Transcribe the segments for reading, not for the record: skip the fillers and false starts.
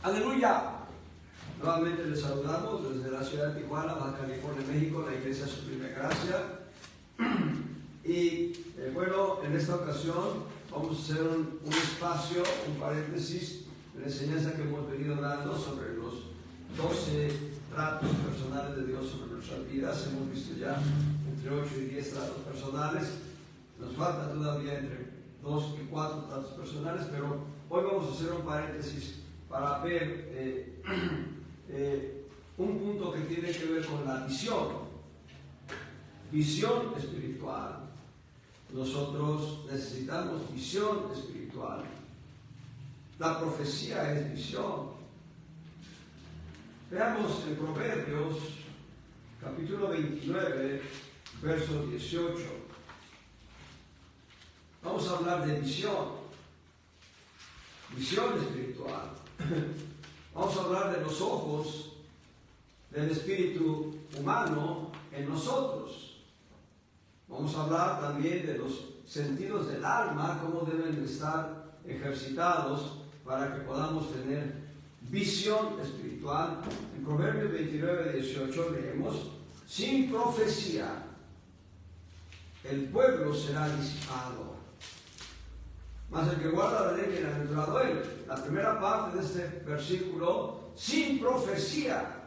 Aleluya. Nuevamente les saludamos desde la ciudad de Tijuana, Baja California, México, la Iglesia Supreme Gracia. Y bueno, en esta ocasión vamos a hacer un espacio, un paréntesis de la enseñanza que hemos venido dando sobre los 12 tratos personales de Dios sobre nuestras vidas. Hemos visto ya entre 8 y 10 tratos personales. Nos falta todavía entre 2 y 4 tratos personales, pero hoy vamos a hacer un paréntesis para ver un punto que tiene que ver con la visión espiritual. Nosotros necesitamos visión espiritual. La profecía es visión. Veamos en Proverbios capítulo 29, verso 18. Vamos a hablar de visión espiritual. Vamos a hablar de los ojos del espíritu humano en nosotros. Vamos a hablar también de los sentidos del alma, cómo deben estar ejercitados para que podamos tener visión espiritual. En Proverbios 29, 18 leemos: sin profecía el pueblo será disipado, mas el que guarda la ley bienaventurado él. La primera parte de este versículo: sin profecía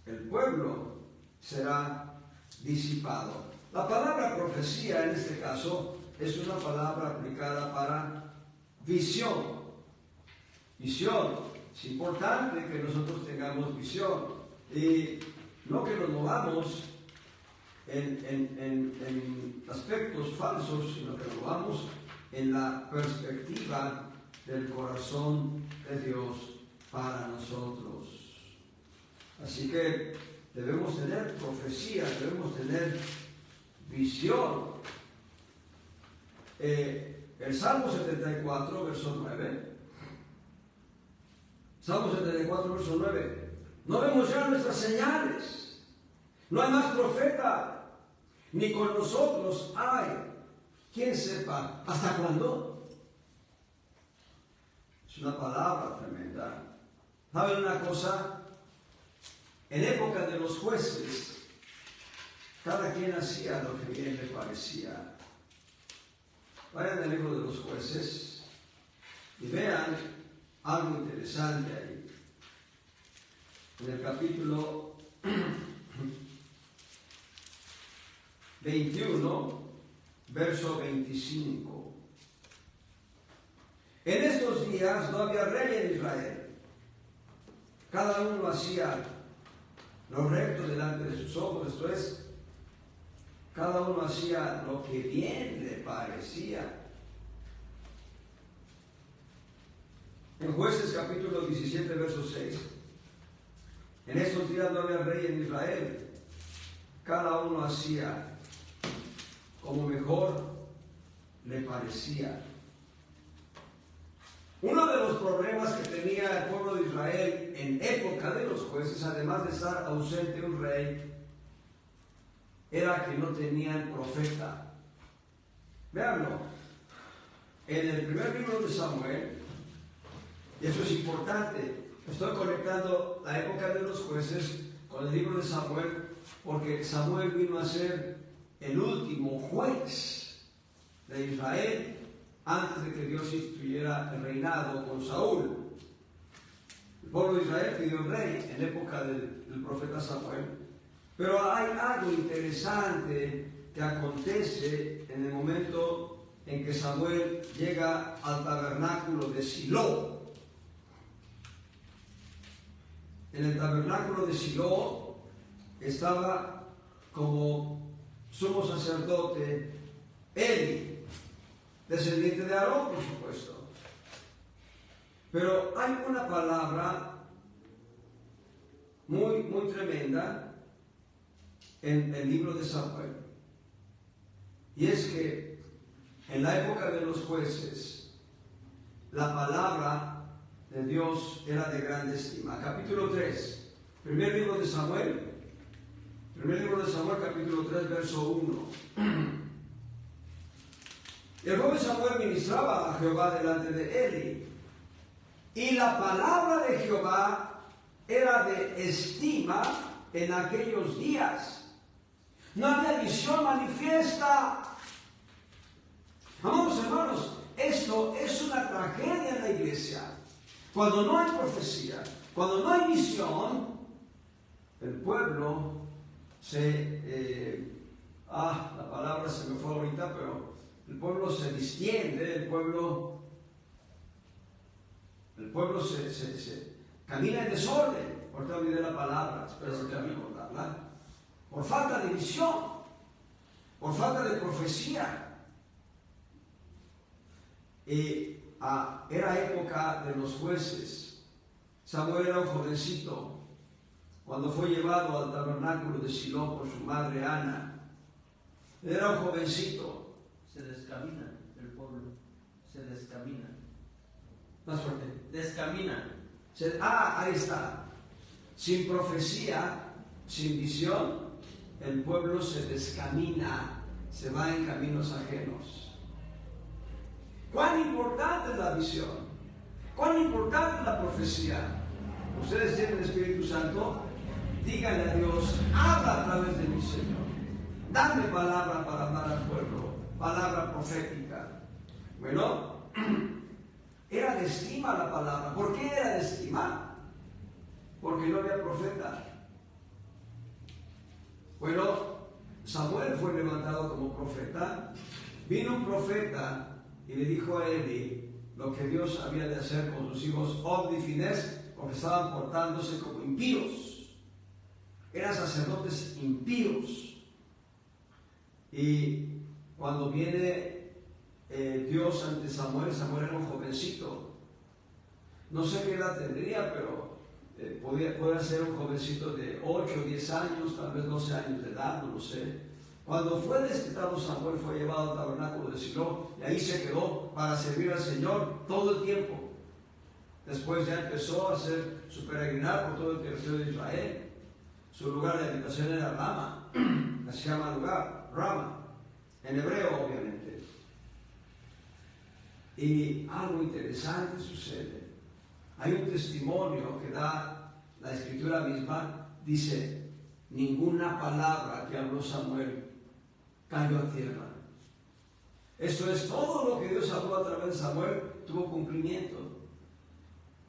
el pueblo será disipado. La palabra profecía en este caso es una palabra aplicada para visión. Visión. Es importante que nosotros tengamos visión y no que nos movamos en aspectos falsos, sino que nos movamos en la perspectiva del corazón de Dios para nosotros. Así que debemos tener profecía, debemos tener visión. El Salmo 74, verso 9. Salmo 74, verso 9. No vemos ya nuestras señales. No hay más profeta, ni con nosotros hay quien sepa hasta cuándo. Es una palabra tremenda. ¿Saben una cosa? En época de los jueces, cada quien hacía lo que bien le parecía. Vayan al libro de los jueces y vean algo interesante ahí. En el capítulo 21, verso 25. En estos días no había rey en Israel. Cada uno hacía lo recto delante de sus ojos, esto es, cada uno hacía lo que bien le parecía. En Jueces capítulo 17, verso 6. En estos días no había rey en Israel. Cada uno hacía como mejor le parecía. Uno de los problemas que tenía el pueblo de Israel en época de los jueces, además de estar ausente un rey, era que no tenían profeta. Véanlo, en el primer libro de Samuel, y eso es importante, estoy conectando la época de los jueces con el libro de Samuel, porque Samuel vino a ser el último juez de Israel antes de que Dios instituyera el reinado con Saúl. El pueblo de Israel pidió un rey en la época del profeta Samuel. Pero hay algo interesante que acontece en el momento en que Samuel llega al tabernáculo de Silo. En el tabernáculo de Silo estaba como sumo sacerdote Eli, descendiente de Aarón, por supuesto. Pero hay una palabra muy, muy tremenda en el libro de Samuel. Y es que en la época de los jueces, la palabra de Dios era de gran estima. Capítulo 3, primer libro de Samuel, capítulo 3, verso 1. El joven Samuel ministraba a Jehová delante de Eli, Y la palabra de Jehová era de estima en aquellos días. No había visión manifiesta. Vamos, hermanos, esto es una tragedia en la iglesia. Cuando no hay profecía, cuando no hay visión, el pueblo la palabra se me fue ahorita, pero el pueblo se distiende, el pueblo se camina en desorden. Ahorita olvidé la palabra, espero que me recordarla. Por falta de visión, por falta de profecía. Era época de los jueces. Samuel era un jovencito cuando fue llevado al tabernáculo de Silo por su madre Ana. Era un jovencito. Se descamina el pueblo, se descamina. Más fuerte. Descamina. Ahí está. Sin profecía, sin visión, el pueblo se descamina, se va en caminos ajenos. ¿Cuán importante es la visión? ¿Cuán importante es la profecía? Ustedes tienen el Espíritu Santo, díganle a Dios, habla a través de mi Señor. Dame palabra para hablar al pueblo, palabra profética. Bueno, era de estima la palabra. ¿Por qué era de estima? Porque no había profeta. Bueno, Samuel fue levantado como profeta. Vino un profeta y le dijo a Eli lo que Dios había de hacer con sus hijos Ofni y Finés, porque estaban portándose como impíos. Eran sacerdotes impíos. Y cuando viene Dios ante Samuel, Samuel era un jovencito. No sé qué edad tendría, pero puede ser un jovencito de 8 o 10 años, tal vez 12 años de edad, no lo sé. Cuando fue destetado Samuel, fue llevado al tabernáculo de Silo y ahí se quedó para servir al Señor todo el tiempo. Después ya empezó a hacer su peregrinar por todo el territorio de Israel. Su lugar de habitación era Rama, así se llama el lugar, Rama, en hebreo obviamente. Y algo interesante sucede. Hay un testimonio que da la escritura misma, dice, ninguna palabra que habló Samuel cayó a tierra. Esto es, todo lo que Dios habló a través de Samuel tuvo cumplimiento.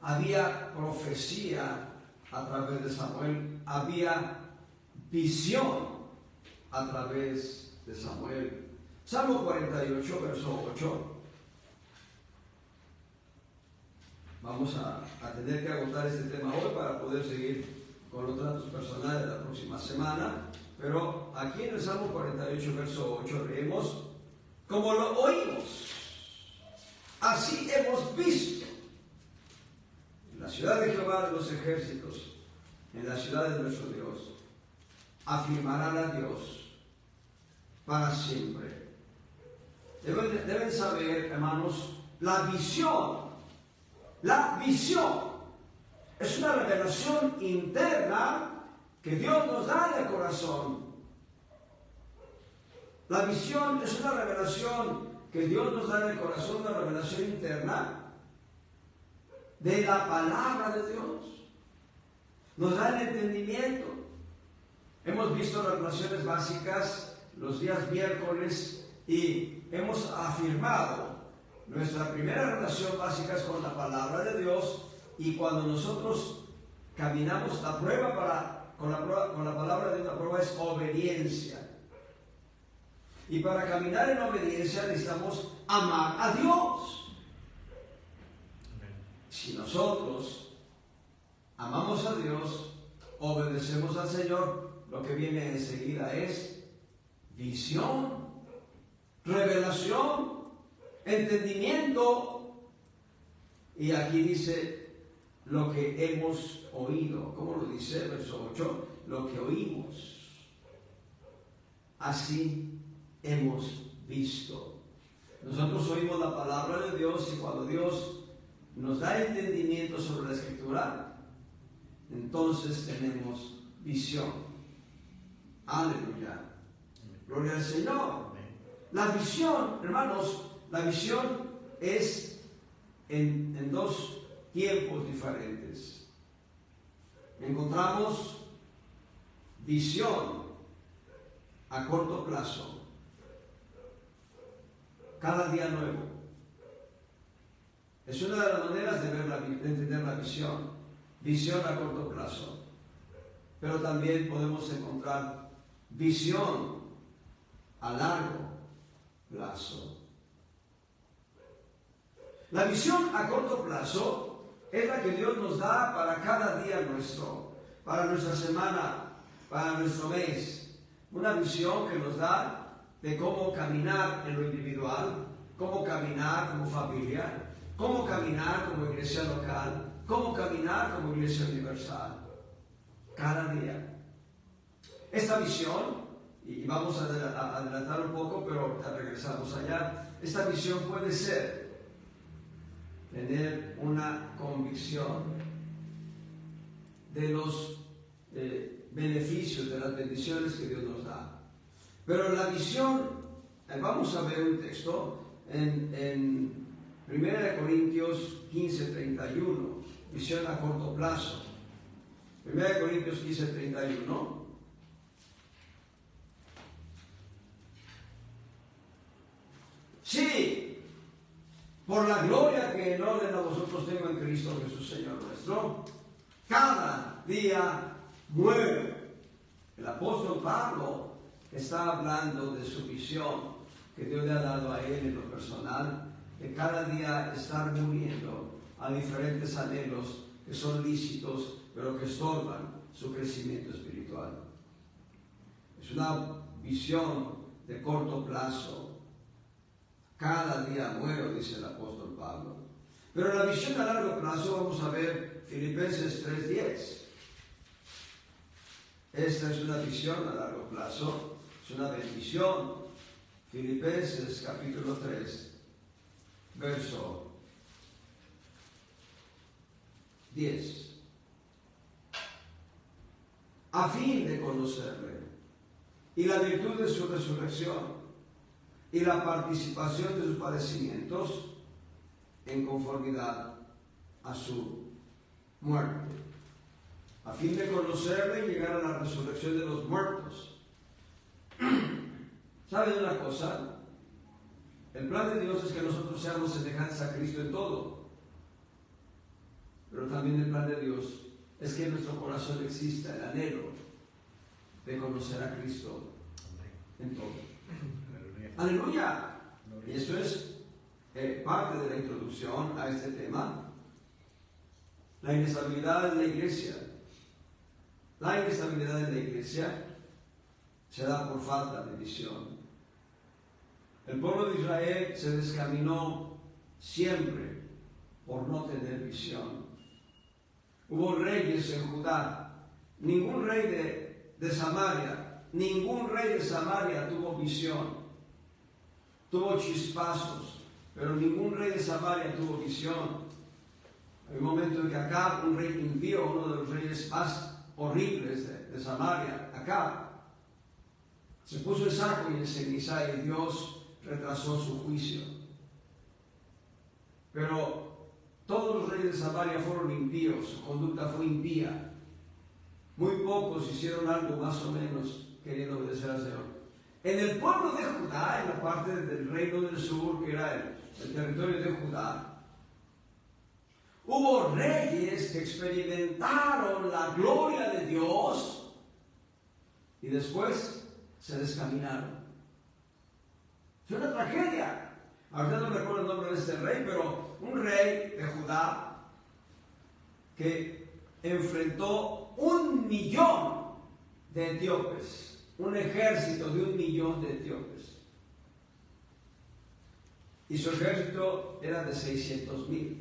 Había profecía a través de Samuel, había visión a través de Samuel. Salmo 48, verso 8. Vamos a tener que agotar este tema hoy para poder seguir con los datos personales de la próxima semana. Pero aquí en el Salmo 48, verso 8 leemos, como lo oímos, así hemos visto. En la ciudad de Jehová de los ejércitos, en la ciudad de nuestro Dios, afirmará a Dios para siempre. Deben saber, hermanos, la visión es una revelación interna que Dios nos da en el corazón. La visión es una revelación que Dios nos da en el corazón, una revelación interna de la palabra de Dios. Nos da el entendimiento. Hemos visto las relaciones básicas los días miércoles y hemos afirmado nuestra primera relación básica es con la palabra de Dios, y cuando nosotros caminamos, la prueba con la palabra de Dios, la prueba es obediencia. Y para caminar en obediencia necesitamos amar a Dios. Si nosotros amamos a Dios, obedecemos al Señor, lo que viene enseguida es visión, revelación, entendimiento. Y aquí dice lo que hemos oído. ¿Cómo lo dice? Verso 8. Lo que oímos, así hemos visto. Nosotros oímos la palabra de Dios, y cuando Dios nos da entendimiento sobre la Escritura, entonces tenemos visión. Aleluya. Gloria al Señor. La visión, hermanos, la visión es en dos tiempos diferentes. Encontramos visión a corto plazo, cada día nuevo. Es una de las maneras de entender la visión a corto plazo. Pero también podemos encontrar visión a largo plazo. La visión a corto plazo es la que Dios nos da para cada día nuestro, para nuestra semana, para nuestro mes. Una visión que nos da de cómo caminar en lo individual, cómo caminar como familia, cómo caminar como iglesia local, cómo caminar como iglesia universal. Cada día. Esta visión, y vamos a adelantar un poco, pero regresamos allá, esta visión puede ser tener una convicción de los beneficios, de las bendiciones que Dios nos da. Pero la visión, vamos a ver un texto en 1 Corintios 15:31, visión a corto plazo. 1 Corintios 15:31. Sí, por la gloria que en orden a vosotros tengo en Cristo Jesús, Señor nuestro, cada día muere. El apóstol Pablo está hablando de su visión que Dios le ha dado a él en lo personal, de cada día estar muriendo a diferentes anhelos que son lícitos, pero que estorban su crecimiento espiritual. Es una visión de corto plazo. Cada día muero, dice el apóstol Pablo. Pero la visión a largo plazo, vamos a ver Filipenses 3:10. Esta es una visión a largo plazo, es una bendición. Filipenses capítulo 3, verso 10. A fin de conocerle y la virtud de su resurrección y la participación de sus padecimientos en conformidad a su muerte, a fin de conocerle y llegar a la resurrección de los muertos. ¿Saben una cosa? El plan de Dios es que nosotros seamos semejantes a Cristo en todo, pero también el plan de Dios es que en nuestro corazón exista el anhelo de conocer a Cristo en todo. ¡Aleluya! Y eso es parte de la introducción a este tema. La inestabilidad en la iglesia. La inestabilidad en la iglesia se da por falta de visión. El pueblo de Israel se descaminó siempre por no tener visión. Hubo reyes en Judá. Ningún rey de Samaria tuvo visión. Tuvo chispazos, pero ningún rey de Samaria tuvo visión. Hay un momento en que Acab, un rey impío, uno de los reyes más horribles de Samaria, Acab, se puso el saco y el ceniza y Dios retrasó su juicio. Pero todos los reyes de Samaria fueron impíos, su conducta fue impía. Muy pocos hicieron algo más o menos queriendo obedecer al Señor. En el pueblo de Judá, en la parte del reino del sur, que era el territorio de Judá, hubo reyes que experimentaron la gloria de Dios y después se descaminaron. Es una tragedia. Ahorita no recuerdo el nombre de este rey, pero un rey de Judá que enfrentó 1.000.000 de etíopes. Un ejército de 1.000.000 de etíopes. Y su ejército era de 600.000.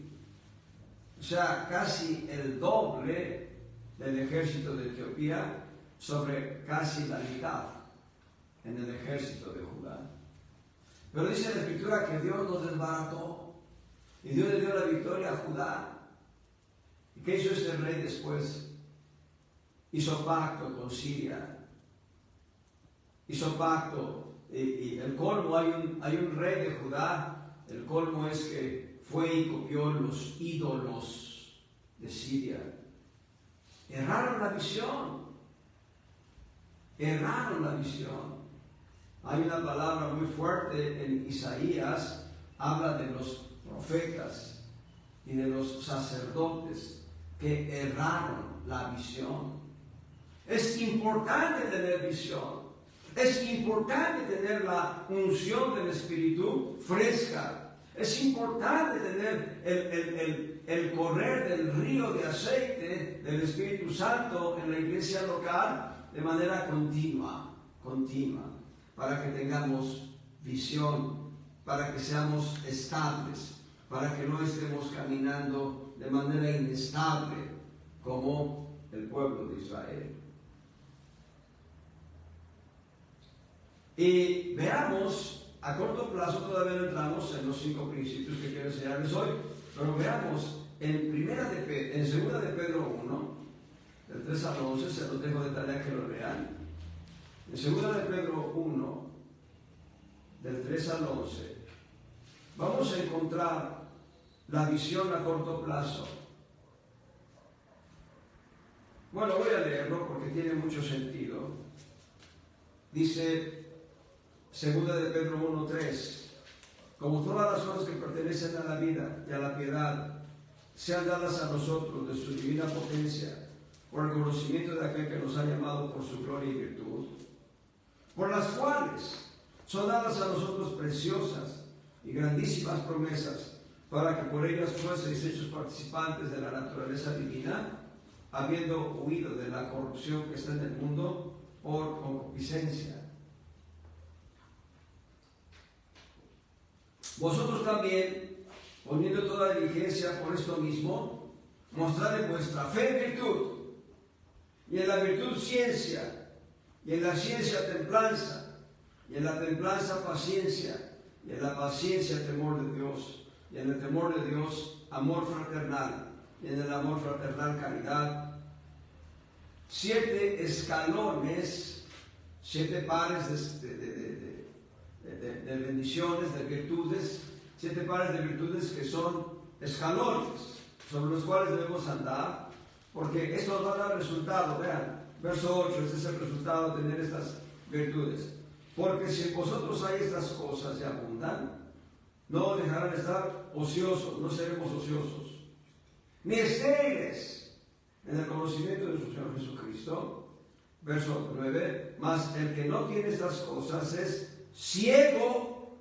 O sea, casi el doble del ejército de Etiopía sobre casi la mitad en el ejército de Judá. Pero dice la Escritura que Dios los desbarató y Dios le dio la victoria a Judá. ¿Y qué hizo este rey después? Hizo pacto con Siria. Hizo pacto, y el colmo, hay un rey de Judá, el colmo es que fue y copió los ídolos de Siria. Erraron la visión. Erraron la visión. Hay una palabra muy fuerte en Isaías, habla de los profetas y de los sacerdotes que erraron la visión. Es importante tener visión. Es importante tener la unción del Espíritu fresca. Es importante tener el correr del río de aceite del Espíritu Santo en la iglesia local de manera continua, para que tengamos visión, para que seamos estables, para que no estemos caminando de manera inestable como el pueblo de Israel. Y veamos, a corto plazo todavía no entramos en los 5 principios que quiero enseñarles hoy, pero veamos en 2 de Pedro 1, del 3 al 11, se los dejo de tarea que lo lean. En 2 de Pedro 1, del 3 al 11, vamos a encontrar la visión a corto plazo. Bueno, voy a leerlo porque tiene mucho sentido. Dice 2 de Pedro 1:3, como todas las cosas que pertenecen a la vida y a la piedad sean dadas a nosotros de su divina potencia, por el conocimiento de aquel que nos ha llamado por su gloria y virtud, por las cuales son dadas a nosotros preciosas y grandísimas promesas, para que por ellas fueseis hechos participantes de la naturaleza divina, habiendo huido de la corrupción que está en el mundo por concupiscencia. Vosotros también, poniendo toda diligencia por esto mismo, mostrad en vuestra fe virtud, y en la virtud ciencia, y en la ciencia templanza, y en la templanza paciencia, y en la paciencia temor de Dios, y en el temor de Dios amor fraternal, y en el amor fraternal caridad. 7 escalones, 7 pares de bendiciones, de virtudes, 7 pares de virtudes que son escalones sobre los cuales debemos andar, porque esto va a dar resultado. Vean, verso 8, este es el resultado de tener estas virtudes. Porque si en vosotros hay estas cosas y abundan, no dejarán de estar ociosos, no seremos ociosos, ni estériles en el conocimiento de nuestro Señor Jesucristo. Verso 9, mas el que no tiene estas cosas es ciego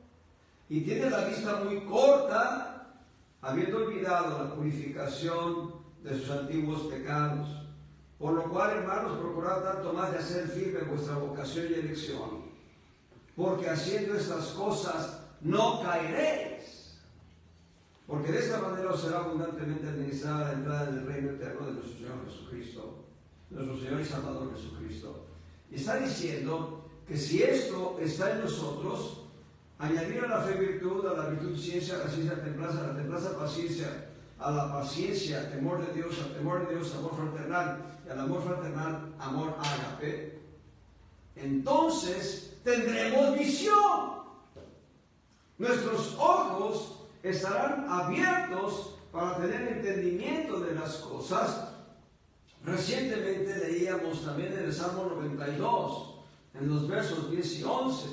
y tiene la vista muy corta, habiendo olvidado la purificación de sus antiguos pecados. Por lo cual, hermanos, procurad tanto más de hacer firme vuestra vocación y elección, porque haciendo estas cosas no caeréis, porque de esta manera os será abundantemente administrada la entrada en el reino eterno de nuestro Señor Jesucristo, nuestro Señor y Salvador Jesucristo. Y está diciendo que si esto está en nosotros, añadir a la fe virtud, a la virtud ciencia, a la ciencia templanza, a la templanza paciencia, a la paciencia temor de Dios, al temor de Dios amor fraternal, y al amor fraternal amor ágape, entonces tendremos visión. Nuestros ojos estarán abiertos para tener entendimiento de las cosas. Recientemente leíamos también en el Salmo 92, en los versos 10 y 11.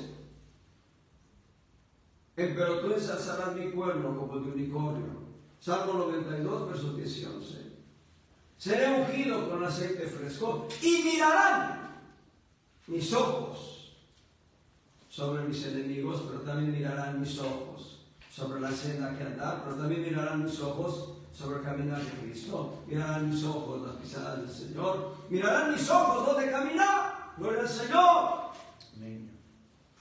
Pero tú ensalzarás mi cuerno como de unicornio. Salmo 92, versos 10 y 11. Seré ungido con aceite fresco y mirarán mis ojos sobre mis enemigos, pero también mirarán mis ojos sobre la senda que andar, pero también mirarán mis ojos sobre el caminar de Cristo. Mirarán mis ojos las pisadas del Señor. Mirarán mis ojos donde caminar. Gloria al Señor. Amén.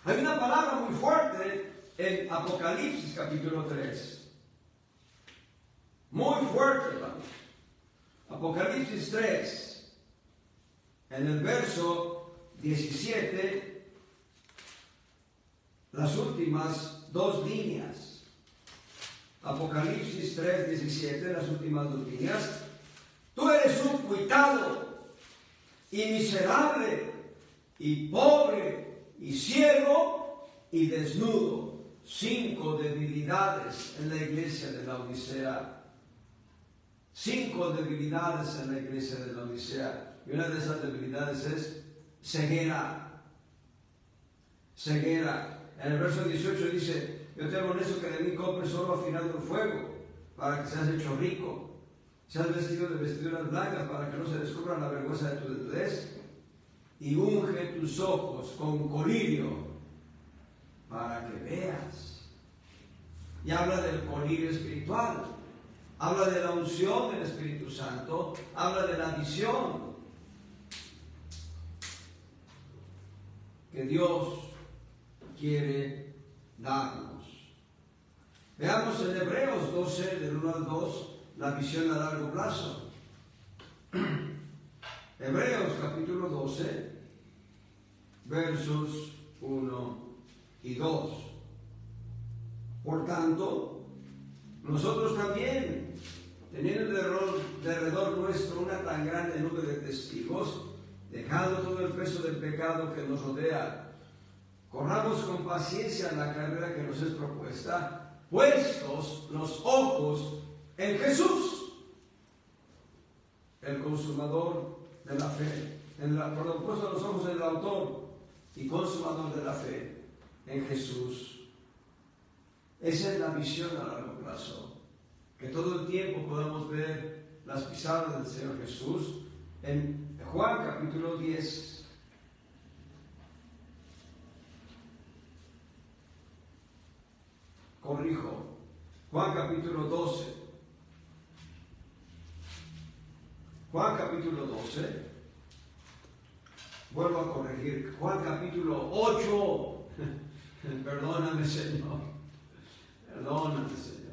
Hay una palabra muy fuerte en Apocalipsis capítulo 3. Muy fuerte, hermanos. Apocalipsis 3, en el verso 17, las últimas 2 líneas. Apocalipsis 3, 17, las últimas 2 líneas. Tú eres un cuitado y miserable y pobre y ciego y desnudo. 5 debilidades en la iglesia de la Odisea. 5 debilidades en la iglesia de la Odisea. Y una de esas debilidades es ceguera. Ceguera. En el verso 18 dice: yo te amonesto que de mí compres solo afinado el fuego, para que seas hecho rico. Seas vestido de vestiduras blancas, para que no se descubra la vergüenza de tu desnudez. Y unge tus ojos con colirio, para que veas. Y habla del colirio espiritual. Habla de la unción del Espíritu Santo. Habla de la visión que Dios quiere darnos. Veamos en Hebreos 12, del 1 al 2, la visión a largo plazo. Hebreos capítulo 12, versos 1 y 2. Por tanto, nosotros también, teniendo alrededor nuestro una tan grande nube de testigos, dejando todo el peso del pecado que nos rodea, corramos con paciencia la carrera que nos es propuesta, puestos los ojos en Jesús, el consumador de la fe. Puestos los ojos en el autor y consumador de la fe, en Jesús. Esa es la visión a largo plazo, que todo el tiempo podamos ver las pisadas del Señor Jesús. En Juan capítulo 10, corrijo, Juan capítulo 12, Juan capítulo 12, vuelvo a corregir, Juan capítulo 8, perdóname Señor. Perdóname, Señor.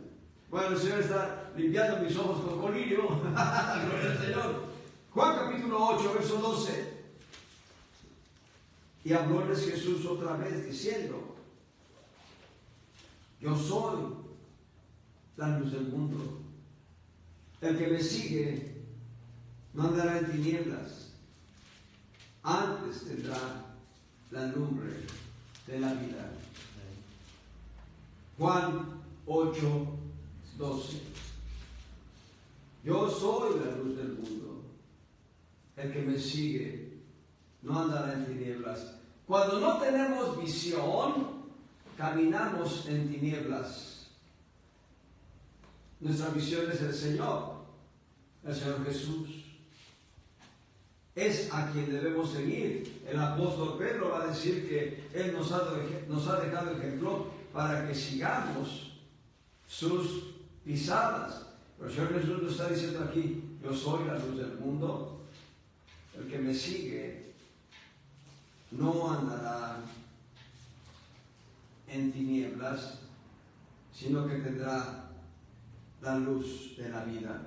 Bueno, el Señor está limpiando mis ojos con colirio. Gloria al Señor. Juan capítulo 8, verso 12. Y hablóles Jesús otra vez diciendo: yo soy la luz del mundo. El que me sigue no andará en tinieblas, antes tendrá la lumbre de la vida. Juan 8, 12. Yo soy la luz del mundo. El que me sigue no andará en tinieblas. Cuando no tenemos visión, caminamos en tinieblas. Nuestra visión es el Señor Jesús. Es a quien debemos seguir. El apóstol Pedro va a decir que Él nos ha dejado ejemplo para que sigamos sus pisadas. Pero el Señor Jesús nos está diciendo aquí: yo soy la luz del mundo. El que me sigue no andará en tinieblas, sino que tendrá la luz de la vida.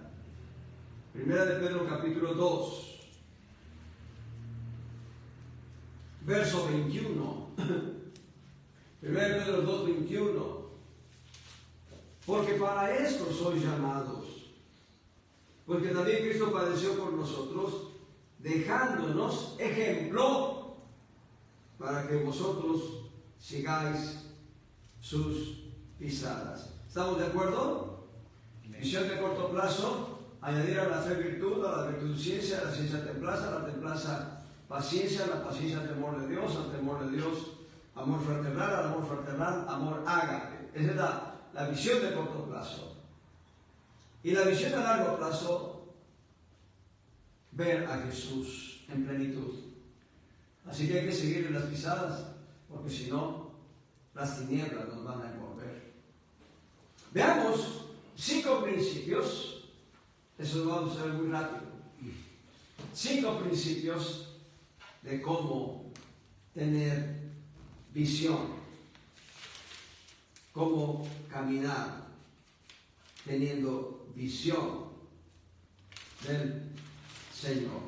Primera de Pedro capítulo 2, verso 21. 1 Pedro 2, 21. Porque para esto sois llamados, porque también Cristo padeció por nosotros, dejándonos ejemplo para que vosotros sigáis sus pisadas. ¿Estamos de acuerdo? Visión de corto plazo: añadir a la fe virtud, a la virtud ciencia, a la ciencia templanza, a la templanza paciencia, a la paciencia temor de Dios, al temor de Dios amor fraternal, al amor fraternal amor ágape. Esa es la visión de corto plazo. Y la visión a largo plazo: ver a Jesús en plenitud. Así que hay que seguir en las pisadas, porque si no, las tinieblas nos van a envolver. Veamos 5 principios. Eso lo vamos a ver muy rápido. 5 principios de cómo tener visión, cómo caminar teniendo visión del Señor.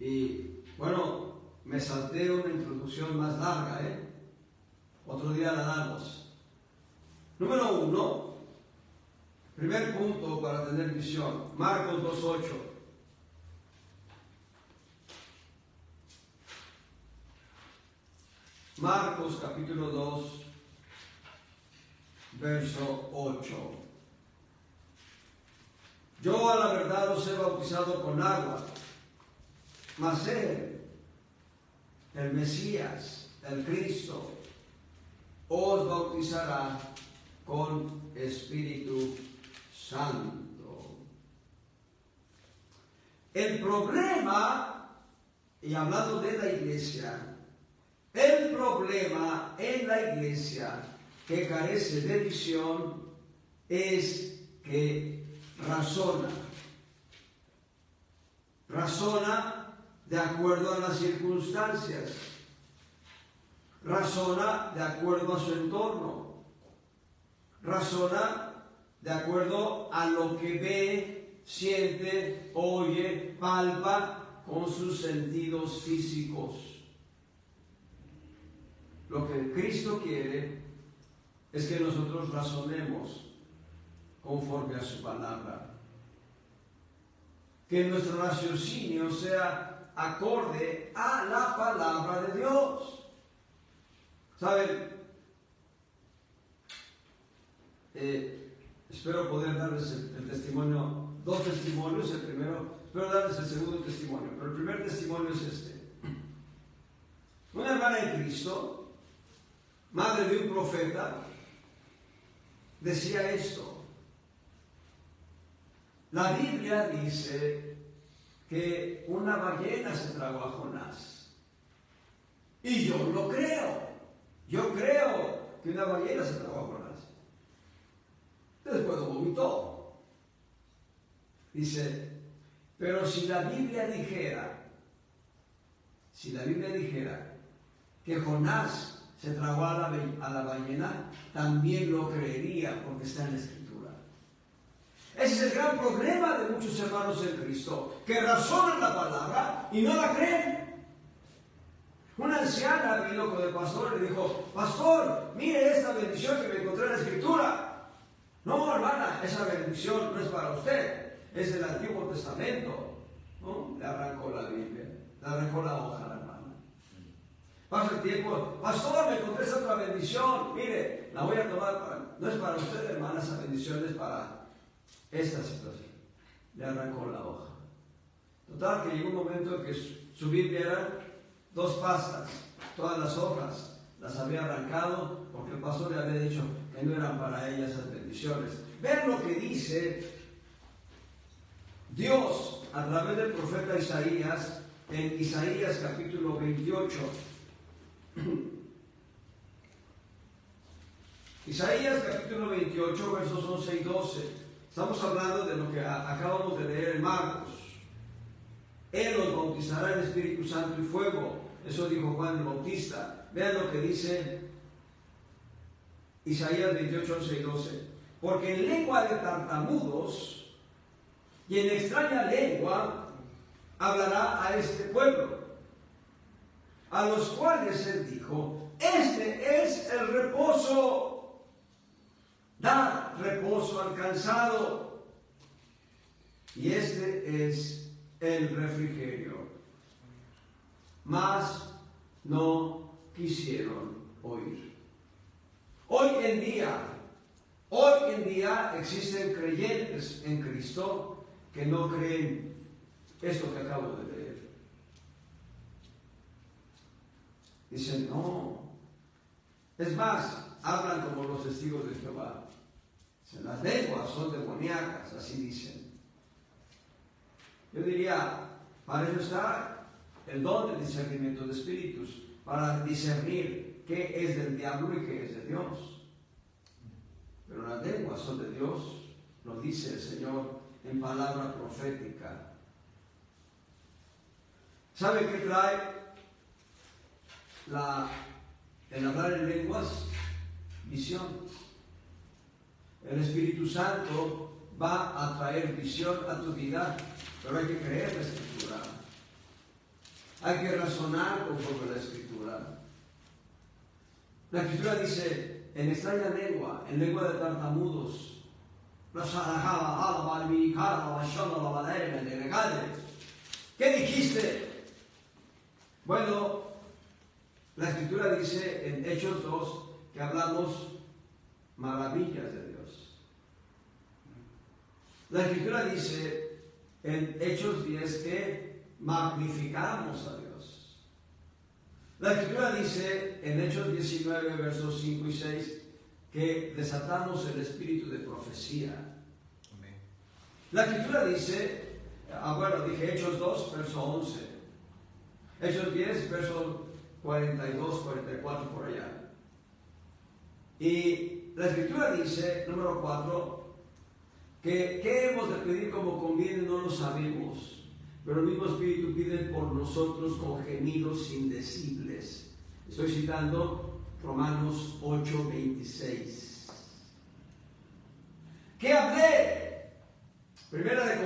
Y bueno, me salté una introducción más larga, otro día la damos. Número 1, primer punto para tener visión, Marcos 2:8. Marcos capítulo 2, verso 8. Yo a la verdad os he bautizado con agua, mas él, el Mesías, el Cristo, os bautizará con Espíritu Santo. El problema, y hablando de la iglesia, el problema en la iglesia que carece de visión es que razona de acuerdo a las circunstancias, razona de acuerdo a su entorno, razona de acuerdo a lo que ve, siente, oye, palpa con sus sentidos físicos. Lo que Cristo quiere es que nosotros razonemos conforme a su palabra. Que nuestro raciocinio sea acorde a la palabra de Dios. ¿Saben? Espero poder darles el testimonio, dos testimonios. El primero, espero darles el segundo testimonio, pero el primer testimonio es este. Una hermana en Cristo, madre de un profeta, decía esto: la Biblia dice que una ballena se tragó a Jonás. Y yo lo creo. Yo creo que una ballena se tragó a Jonás. Después lo vomitó. Dice, pero si la Biblia dijera que Jonás se tragó a la ballena, también lo creería porque está en la Escritura. Ese es el gran problema de muchos hermanos en Cristo, que razonan la palabra y no la creen. Una anciana vino con el pastor y le dijo: pastor, mire esta bendición que me encontré en la Escritura. No, hermana, esa bendición no es para usted, es del Antiguo Testamento. ¿No? Le arrancó la Biblia, le arrancó la hoja a la hermana. Pasa el tiempo: pastor, me encontré esa otra bendición, mire, la voy a tomar, no es para usted, hermana, esa bendición es para esta situación. Le arrancó la hoja. Total, que llegó un momento en que su Biblia eran 2 pastas, todas las hojas las había arrancado porque el pastor le había dicho que no eran para ella esas bendiciones. Vean lo que dice Dios a través del profeta Isaías en Isaías capítulo 28. Isaías capítulo 28 versos 11 y 12. Estamos hablando de lo que acabamos de leer en Marcos. Él los bautizará en Espíritu Santo y fuego. Eso dijo Juan el Bautista. Vean lo que dice Isaías 28, 11 y 12. Porque en lengua de tartamudos y en extraña lengua hablará a este pueblo, a los cuales él dijo: este es el reposo. Da reposo al cansado, y este es el refrigerio. Mas no quisieron oír. Hoy en día existen creyentes en Cristo que no creen esto que acabo de leer. Dicen no. Es más, hablan como los testigos de Jehová. Las lenguas son demoníacas, así dicen. Yo diría, para eso está el don del discernimiento de espíritus, para discernir qué es del diablo y qué es de Dios. Pero las lenguas son de Dios, lo dice el Señor en palabra profética. ¿Sabe qué trae el hablar en lenguas? Visión. El Espíritu Santo va a traer visión a tu vida, pero hay que creer la Escritura. Hay que razonar conforme a la Escritura. La Escritura dice, en extraña lengua, en lengua de tartamudos. ¿Qué dijiste? Bueno, la Escritura dice en Hechos 2 que hablamos maravillas de Dios. La Escritura dice en Hechos 10 que magnificamos a Dios. La Escritura dice en Hechos 19, versos 5 y 6, que desatamos el espíritu de profecía. Amén. La Escritura dice, dije Hechos 2, verso 11. Hechos 10, verso 42, 44, por allá. Y la Escritura dice, número 4, que qué hemos de pedir como conviene no lo sabemos, pero el mismo Espíritu pide por nosotros con gemidos indecibles. Estoy citando Romanos 8, 26. ¿Qué hablé? Primera de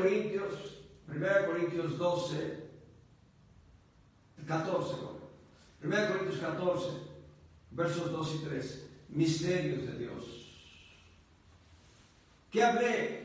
Corintios 12, 14. Primera de Corintios 14, versos 2 y 3. Misterios de Dios. ¿Qué hablé?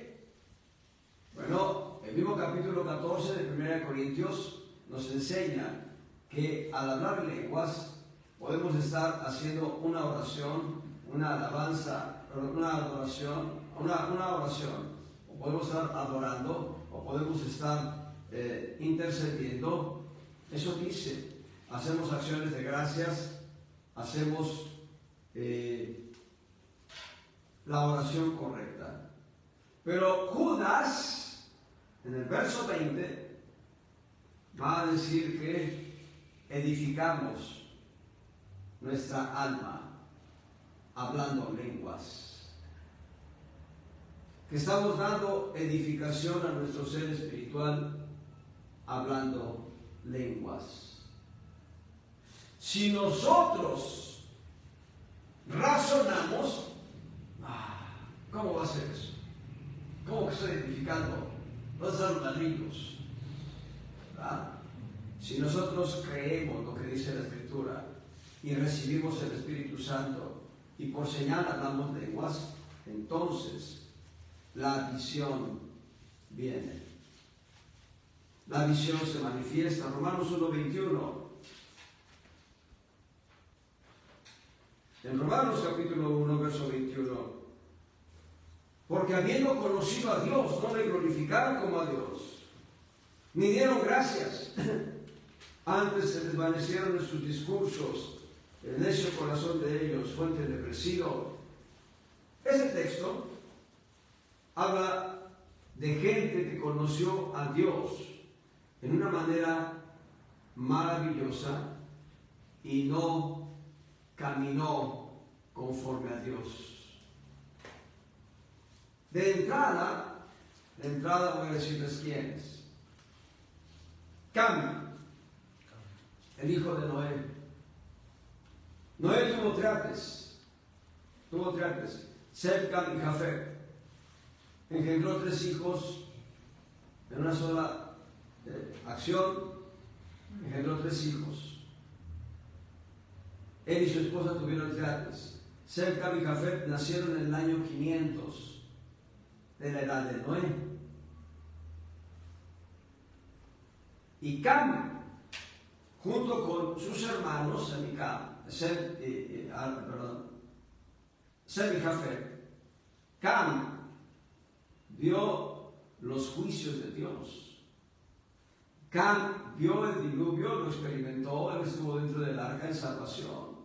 Bueno, el mismo capítulo 14 de 1 Corintios nos enseña que al hablar lenguas podemos estar haciendo una oración, una alabanza, una adoración, una oración, o podemos estar adorando, o podemos estar intercediendo. Eso dice, hacemos acciones de gracias, hacemos la oración correcta. Pero Judas, en el verso 20, va a decir que edificamos nuestra alma hablando lenguas, que estamos dando edificación a nuestro ser espiritual hablando lenguas. Si nosotros razonamos, ¿cómo va a ser eso? ¿Cómo que estoy edificando? ¿Dónde están los ladrillos? ¿Verdad? Si nosotros creemos lo que dice la Escritura y recibimos el Espíritu Santo y por señal hablamos lenguas, entonces la visión viene. La visión se manifiesta. Romanos 1:21. En Romanos capítulo 1, verso 21, porque habiendo conocido a Dios, no le glorificaron como a Dios, ni dieron gracias, antes se desvanecieron en sus discursos, el necio corazón de ellos fue entenebrecido. Ese texto habla de gente que conoció a Dios en una manera maravillosa y no caminó conforme a Dios. De entrada voy a decirles quiénes. Cam, el hijo de Noé. Noé tuvo triates. Sem, Cam y Jafet. Engendró 3 hijos en una sola acción. Engendró 3 hijos. Él y su esposa tuvieron triates. Sem, Cam y Jafet nacieron en el año 500 de la edad de Noé. Y Cam, junto con sus hermanos, Sem y Jafet, Cam vio los juicios de Dios. Cam vio el diluvio, lo experimentó, él estuvo dentro del arca en salvación.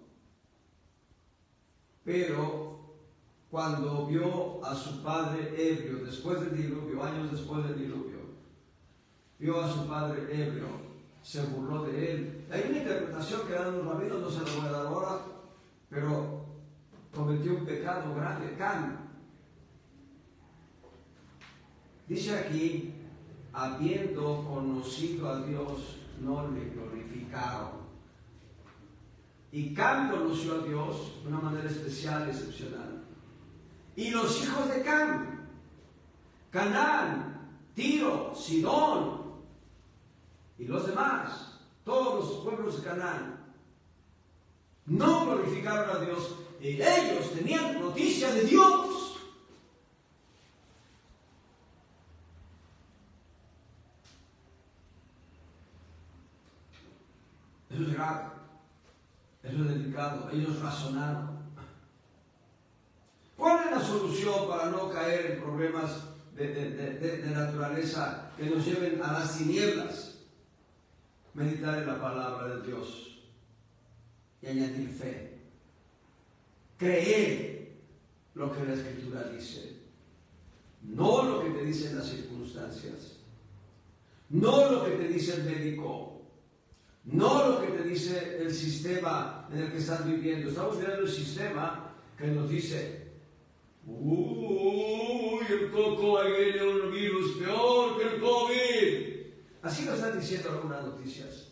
Pero cuando vio a su padre ebrio, después del diluvio, años después del diluvio, vio a su padre ebrio, se burló de él. Hay una interpretación que dan los rabinos, no se la voy a dar ahora, pero cometió un pecado grande. Cam, dice aquí, habiendo conocido a Dios, no le glorificaron. Y Cam conoció a Dios de una manera especial y excepcional. Y los hijos de Cam, Canaán, Tiro, Sidón y los demás, todos los pueblos de Canaán, no glorificaron a Dios y ellos tenían noticia de Dios. Eso es grave, eso es delicado. Ellos razonaron. ¿Cuál es la solución para no caer en problemas de naturaleza que nos lleven a las tinieblas. Meditar en la palabra de Dios y añadir fe. Creer lo que la Escritura dice, no lo que te dicen las circunstancias, no lo que te dice el médico, no lo que te dice el sistema en el que estás viviendo. Estamos viviendo un sistema que nos dice: uy, el coco, ahí viene un virus peor que el COVID. Así lo están diciendo algunas noticias.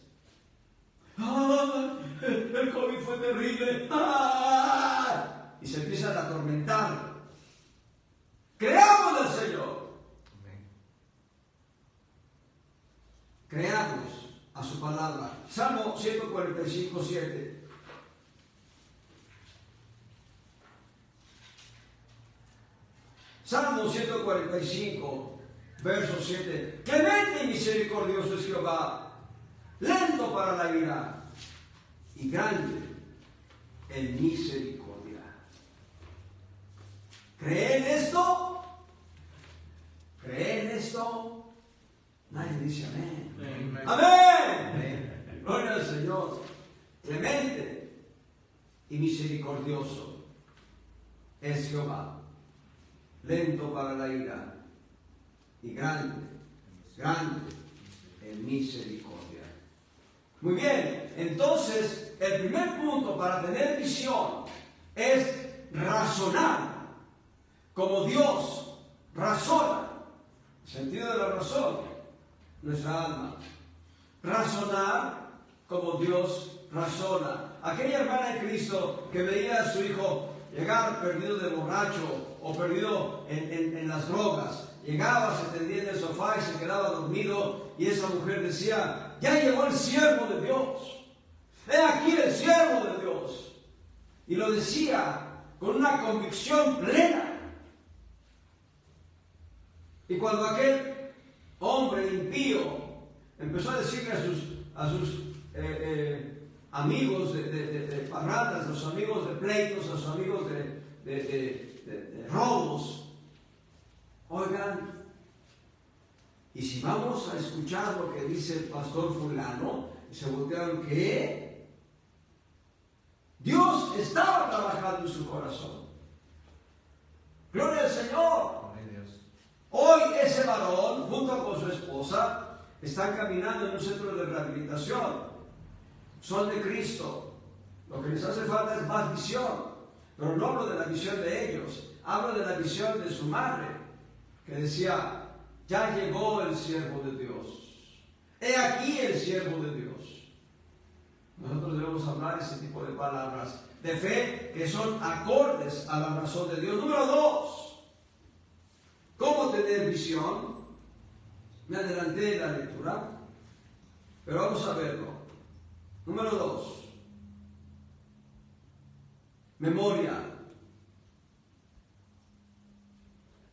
¡Ah! El COVID fue terrible. ¡Ah! Y se empiezan a atormentar. Creamos al Señor. Creamos a su palabra. Salmo 145, 7. Salmo 145, verso 7. Clemente y misericordioso es Jehová, lento para la ira y grande en misericordia. ¿Cree en esto? ¿Cree en esto? Nadie dice amén. Amén. Amén. Gloria al Señor. Clemente y misericordioso es Jehová, lento para la ira y grande en misericordia. Muy bien, entonces el primer punto para tener visión es razonar como Dios razona. El sentido de la razón, nuestra alma. Razonar como Dios razona. Aquella hermana de Cristo que veía a su hijo llegar perdido de borracho o perdido en las drogas, llegaba, se tendía en el sofá y se quedaba dormido, y esa mujer decía: ya llegó el siervo de Dios, he aquí el siervo de Dios. Y lo decía con una convicción plena. Y cuando aquel hombre impío empezó a decirle a sus amigos de parrandas, los amigos de pleitos, los amigos de robos: oigan, y si vamos a escuchar lo que dice el pastor fulano, y se voltearon, ¿qué? Dios estaba trabajando en su corazón. Gloria al Señor. Hoy ese varón, junto con su esposa, están caminando en un centro de rehabilitación. Son de Cristo. Lo que les hace falta es más visión. Pero no hablo de la visión de ellos, hablo de la visión de su madre, que decía: ya llegó el siervo de Dios. He aquí el siervo de Dios. Nosotros debemos hablar ese tipo de palabras de fe que son acordes a la razón de Dios. Número 2. ¿Cómo tener visión? Me adelanté en la lectura, pero vamos a verlo. Número 2. Memoria.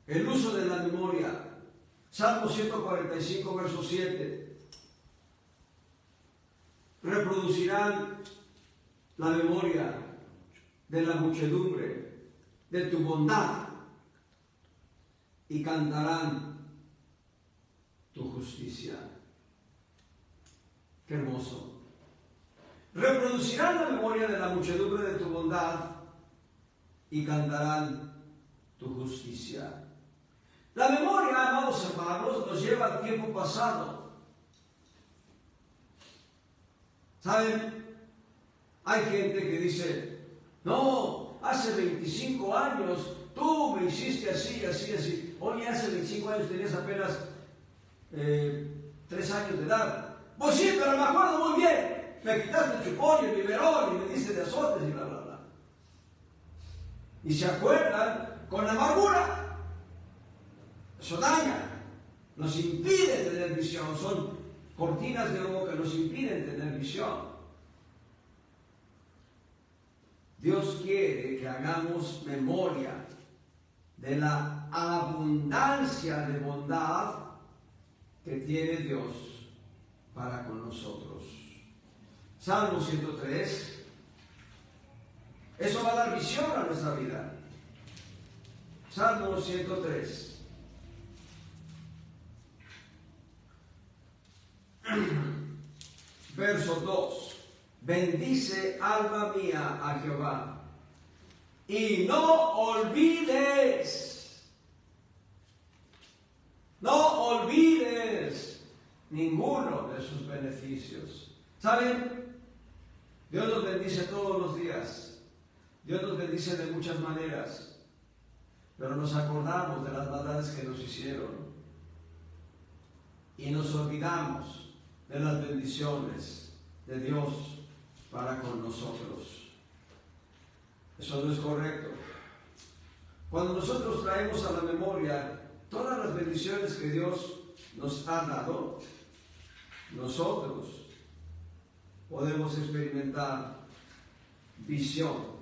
El uso de la memoria. Salmo 145, verso 7. Reproducirán la memoria de la muchedumbre de tu bondad y cantarán tu justicia. Qué hermoso. Reproducirán la memoria de la muchedumbre de tu bondad y cantarán tu justicia. La memoria, amados hermanos, nos lleva al tiempo pasado. ¿Saben? Hay gente que dice: no, hace 25 años tú me hiciste así, así, así. Oye, hace 25 años tenías apenas 3 años de edad. Pues sí, pero me acuerdo muy bien. Me quitaste el chupón y el biberón y me diste de azotes y bla, bla, bla. Y se acuerdan con amargura. Eso daña. Nos impide tener visión. Son cortinas de humo que nos impiden tener visión. Dios quiere que hagamos memoria de la abundancia de bondad que tiene Dios para con nosotros. Salmo 103. Eso va a dar visión a nuestra vida. Salmo 103. verso 2. Bendice, alma mía, a Jehová, y no olvides ninguno de sus beneficios. ¿Saben? Dios nos bendice todos los días. Dios nos bendice de muchas maneras, pero nos acordamos de las maldades que nos hicieron y nos olvidamos de las bendiciones de Dios para con nosotros. Eso no es correcto. Cuando nosotros traemos a la memoria todas las bendiciones que Dios nos ha dado, nosotros podemos experimentar visión.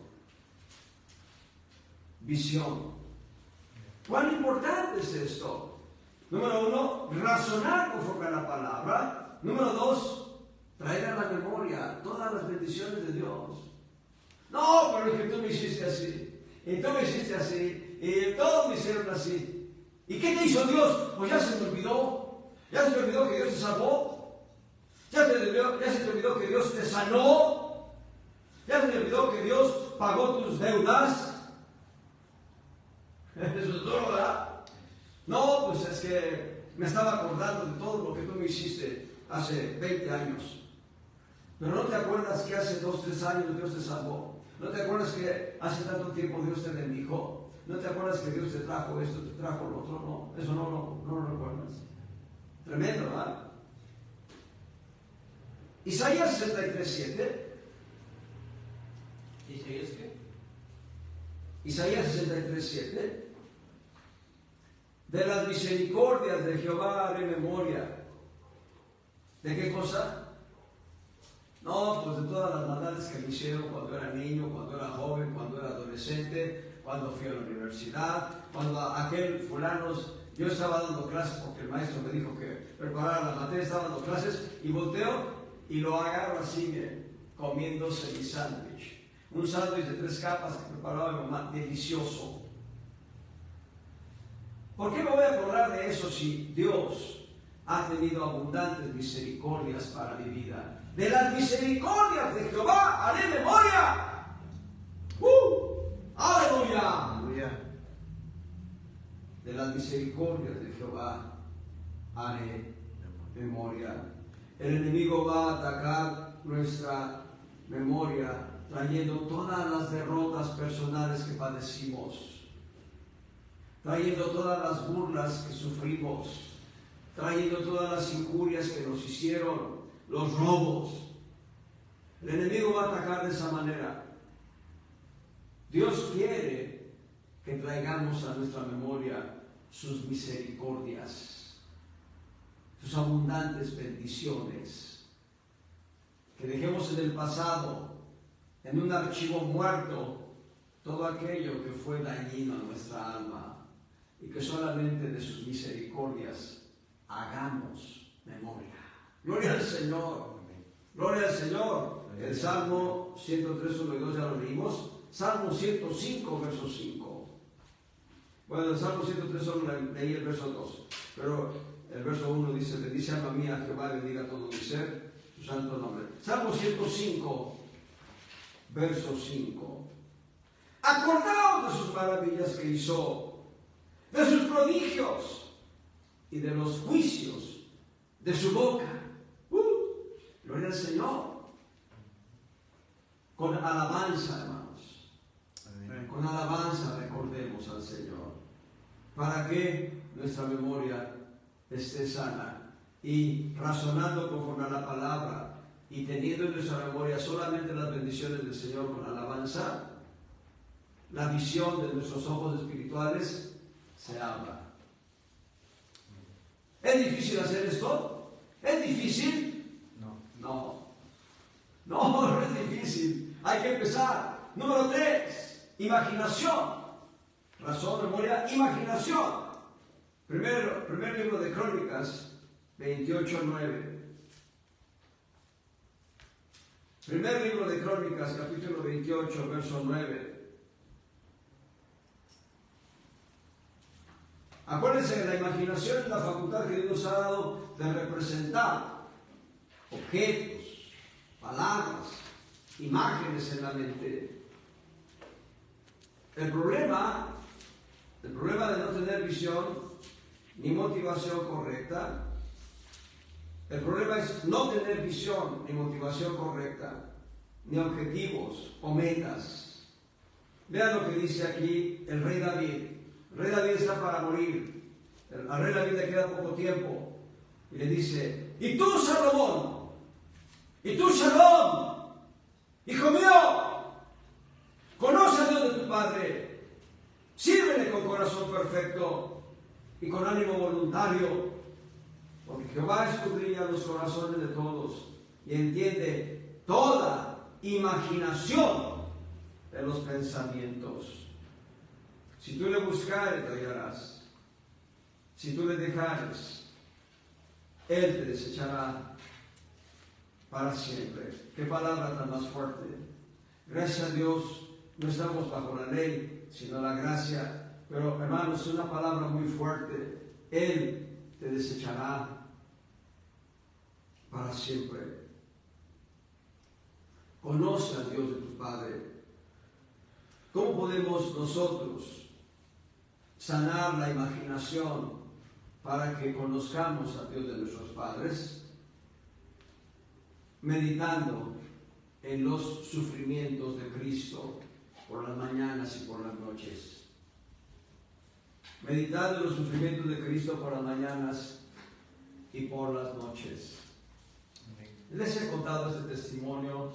¿Cuán importante es esto? Número 1, razonar conforme a la palabra. Número 2, traer a la memoria todas las bendiciones de Dios. No, pero es que tú me hiciste así, y tú me hiciste así, y todos me hicieron así. ¿Y qué te hizo Dios? Pues ya se me olvidó. Ya se te olvidó que Dios te salvó. Ya se te olvidó que Dios te sanó. Ya se te olvidó que Dios pagó tus deudas. Eso es duro, ¿verdad? No, pues es que me estaba acordando de todo lo que tú me hiciste hace 20 años. Pero no te acuerdas que hace 2, 3 años Dios te salvó. No te acuerdas que hace tanto tiempo Dios te bendijo. No te acuerdas que Dios te trajo esto, te trajo lo otro. No, eso no lo recuerdas. Tremendo, ¿verdad? Isaías 63:7. ¿Isaías qué? Isaías 63:7. De las misericordias de Jehová haré memoria. ¿De qué cosa? No, pues de todas las maldades que me hicieron cuando era niño, cuando era joven, cuando era adolescente, cuando fui a la universidad, cuando aquel fulanos, yo estaba dando clases porque el maestro me dijo que preparara la materia, estaba dando clases y volteo y lo agarro así, comiéndose mi sándwich. Un sándwich de 3 capas que preparaba mi mamá, delicioso. ¿Por qué me voy a acordar de eso si Dios ha tenido abundantes misericordias para mi vida? De las misericordias de Jehová haré memoria. ¡Aleluya! ¡Aleluya! De las misericordias de Jehová haré memoria. El enemigo va a atacar nuestra memoria trayendo todas las derrotas personales que padecimos, trayendo todas las burlas que sufrimos, trayendo todas las injurias que nos hicieron, los robos. El enemigo va a atacar de esa manera. Dios quiere que traigamos a nuestra memoria sus misericordias, sus abundantes bendiciones, que dejemos en el pasado, en un archivo muerto, todo aquello que fue dañino a nuestra alma, y que solamente de sus misericordias hagamos memoria. Gloria al Señor. Gloria al Señor. El Salmo 103, 1 y 2 ya lo leímos. Salmo 105, verso 5. Bueno, el Salmo 103 solo leí el verso 2, pero el verso 1 dice: bendice alma mía a Jehová, bendiga todo mi ser, su santo nombre. Salmo 105, verso 5. Acordaos de sus maravillas que hizo, de sus prodigios y de los juicios de su boca. Gloria al Señor. Con alabanza, hermanos. Amén. Con alabanza recordemos al Señor, para que nuestra memoria esté sana, y razonando conforme a la palabra y teniendo en nuestra memoria solamente las bendiciones del Señor con alabanza, la visión de nuestros ojos espirituales se abra. ¿Es difícil hacer esto? ¿Es difícil? No es difícil. Hay que empezar. Número 3, imaginación. Razón, memoria, imaginación. Primer libro de Crónicas 28:9. Primer libro de Crónicas, capítulo 28, verso 9. Acuérdense que la imaginación es la facultad que Dios nos ha dado de representar objetos, palabras, imágenes en la mente. El problema de no tener visión ni motivación correcta, el problema es no tener visión ni motivación correcta, ni objetivos o metas. Vean lo que dice aquí el rey David. El rey David está para morir. Al rey David le queda poco tiempo. Y le dice, y tú, Salomón, y tú, Shalom, hijo mío, conoce a Dios de tu Padre, sírvele con corazón perfecto y con ánimo voluntario, porque Jehová escudriña los corazones de todos y entiende toda imaginación de los pensamientos. Si tú le buscares, lo hallarás. Si tú le dejares, Él te desechará para siempre. Qué palabra tan más fuerte. Gracias a Dios, no estamos bajo la ley, sino la gracia. Pero hermanos, es una palabra muy fuerte. Él te desechará para siempre. Conoce al Dios de tu Padre. ¿Cómo podemos nosotros sanar la imaginación para que conozcamos al Dios de nuestros padres? Meditando en los sufrimientos de Cristo por las mañanas y por las noches. Meditando en los sufrimientos de Cristo por las mañanas y por las noches. Les he contado este testimonio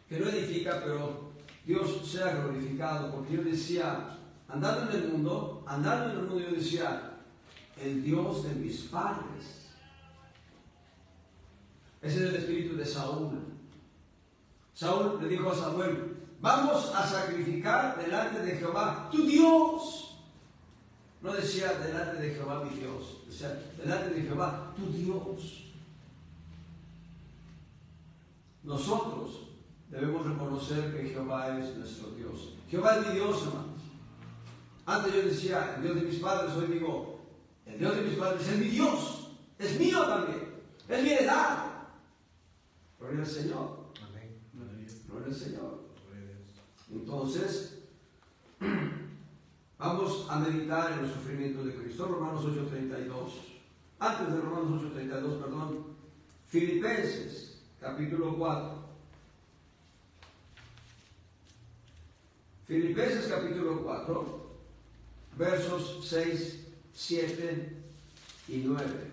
que no edifica, pero Dios sea glorificado, porque yo decía, andando en el mundo, yo decía, el Dios de mis padres. Ese es el espíritu de Saúl. Saúl le dijo a Samuel, vamos a sacrificar delante de Jehová, tu Dios. No decía delante de Jehová mi Dios, decía delante de Jehová, tu Dios. Nosotros debemos reconocer que Jehová es nuestro Dios. Jehová es mi Dios, hermanos. Antes yo decía, el Dios de mis padres, hoy digo, el Dios de mis padres es mi Dios, es mío también, es mi heredad. Gloria al Señor. Amén. Gloria al Señor. Entonces, vamos a meditar en los sufrimientos de Cristo. Romanos 8:32. Antes de Romanos 8:32, perdón. Filipenses, capítulo 4. Filipenses capítulo 4, versos 6, 7 y 9.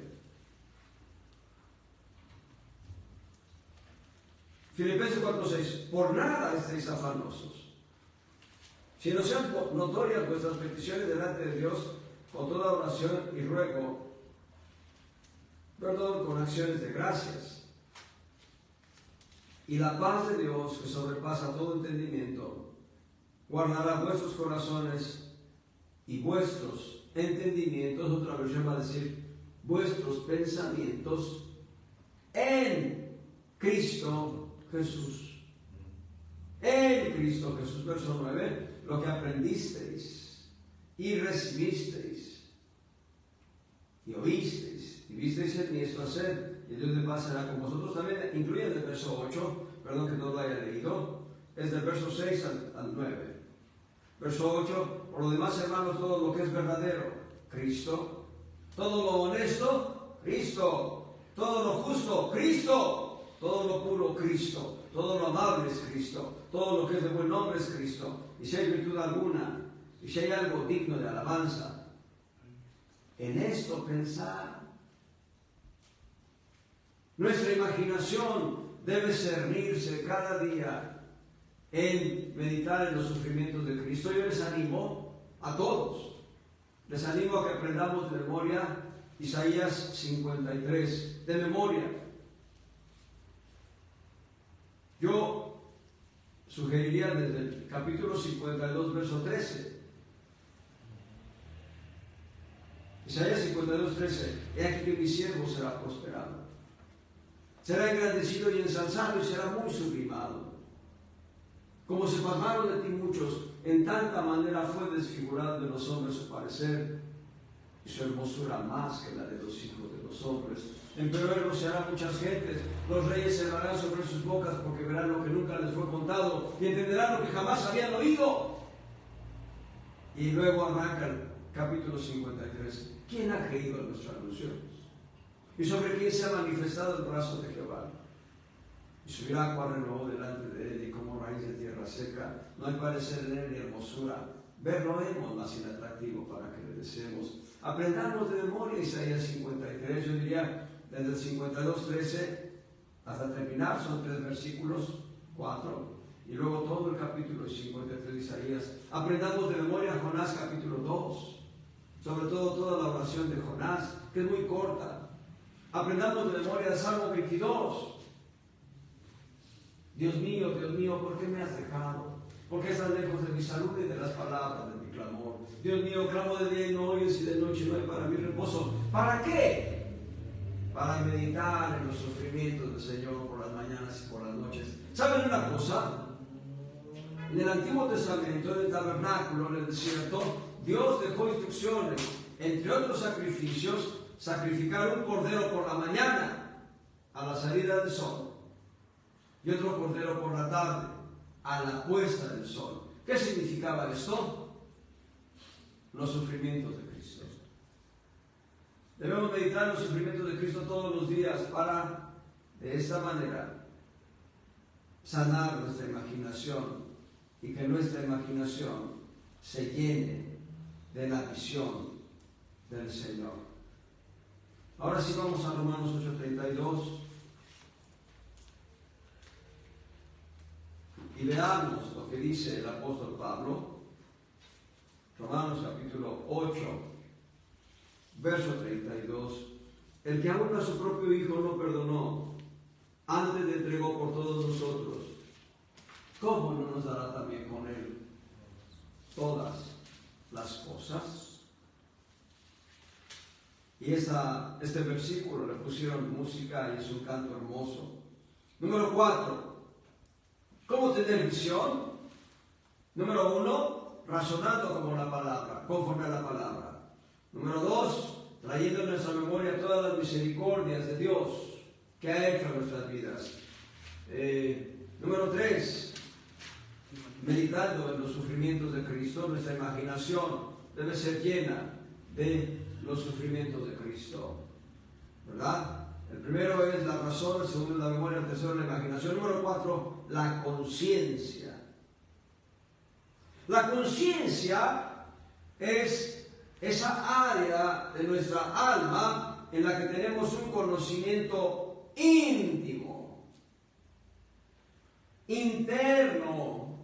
Filipenses 4:6. Por nada estéis afanosos, sino sean notorias vuestras peticiones delante de Dios con toda oración y ruego, con acciones de gracias. Y la paz de Dios, que sobrepasa todo entendimiento, guardará vuestros corazones y vuestros entendimientos, otra versión va a decir, vuestros pensamientos en Cristo Jesús. En Cristo Jesús, verso 9, lo que aprendisteis y recibisteis y oísteis y visteis en mí, esto hacer, y Dios de paz será con vosotros. También incluye el verso 8, perdón que no lo haya leído, es del verso 6 al 9. Verso 8, por lo demás, hermanos, todo lo que es verdadero, Cristo. Todo lo honesto, Cristo. Todo lo justo, Cristo. Todo lo puro, Cristo. Todo lo amable es Cristo. Todo lo que es de buen nombre es Cristo. Y si hay virtud alguna, y si hay algo digno de alabanza, en esto pensar. Nuestra imaginación debe cernirse cada día en meditar en los sufrimientos de Cristo. Yo les animo a todos, les animo a que aprendamos de memoria Isaías 53, de memoria. Yo sugeriría desde el capítulo 52, verso 13. Isaías 52, 13. He aquí que mi siervo será prosperado, será engrandecido y ensalzado y será muy sublimado. Como se pasmaron de ti muchos, en tanta manera fue desfigurado de los hombres su parecer. y su hermosura más que la de los hijos de los hombres. Empero rociará muchas gentes, los reyes cerrarán sobre sus bocas porque verán lo que nunca les fue contado y entenderán lo que jamás habían oído. Y luego arranca el capítulo 53. ¿Quién ha creído en nuestras anuncios? ¿Y sobre quién se ha manifestado el brazo de Jehová? Y subirá cual renovó delante de él, y como raíz de tierra seca, no hay parecer en él ni hermosura. Verlo hemos más inatractivo para que le deseemos. Aprendamos de memoria Isaías 53, yo diría desde el 52:13 hasta terminar, son 3 versículos, 4, y luego todo el capítulo 53 de Isaías. Aprendamos de memoria Jonás capítulo 2, sobre todo toda la oración de Jonás, que es muy corta. Aprendamos de memoria el Salmo 22. Dios mío, ¿por qué me has dejado? ¿Por qué estás lejos de mi salud y de las palabras de mi clamor? Dios mío, clamo de día y no oyes, y de noche no hay para mí reposo. ¿Para qué? Para meditar en los sufrimientos del Señor por las mañanas y por las noches. ¿Saben una cosa? En el Antiguo Testamento, en el tabernáculo, en el desierto, Dios dejó instrucciones, entre otros sacrificios, sacrificar un cordero por la mañana, a la salida del sol, y otro cordero por la tarde, a la puesta del sol. ¿Qué significaba esto? Los sufrimientos de Cristo. Debemos meditar los sufrimientos de Cristo todos los días para, de esta manera, sanar nuestra imaginación y que nuestra imaginación se llene de la visión del Señor. Ahora sí vamos a Romanos 8:32 y veamos lo que dice el apóstol Pablo. Romanos capítulo 8, verso 32. El que aún a su propio Hijo no perdonó, antes le entregó por todos nosotros, ¿cómo no nos dará también con él todas las cosas? Y este versículo le pusieron música y es un canto hermoso. Número 4. ¿Cómo tener visión? Número 1, razonando como la palabra, conforme a la palabra. Número 2, trayendo en nuestra memoria todas las misericordias de Dios que ha hecho en nuestras vidas. Número 3, meditando en los sufrimientos de Cristo. Nuestra imaginación debe ser llena de los sufrimientos de Cristo, ¿verdad? El primero es la razón, el segundo es la memoria, el tercero es la imaginación. Número 4, la conciencia. La conciencia es esa área de nuestra alma en la que tenemos un conocimiento íntimo, interno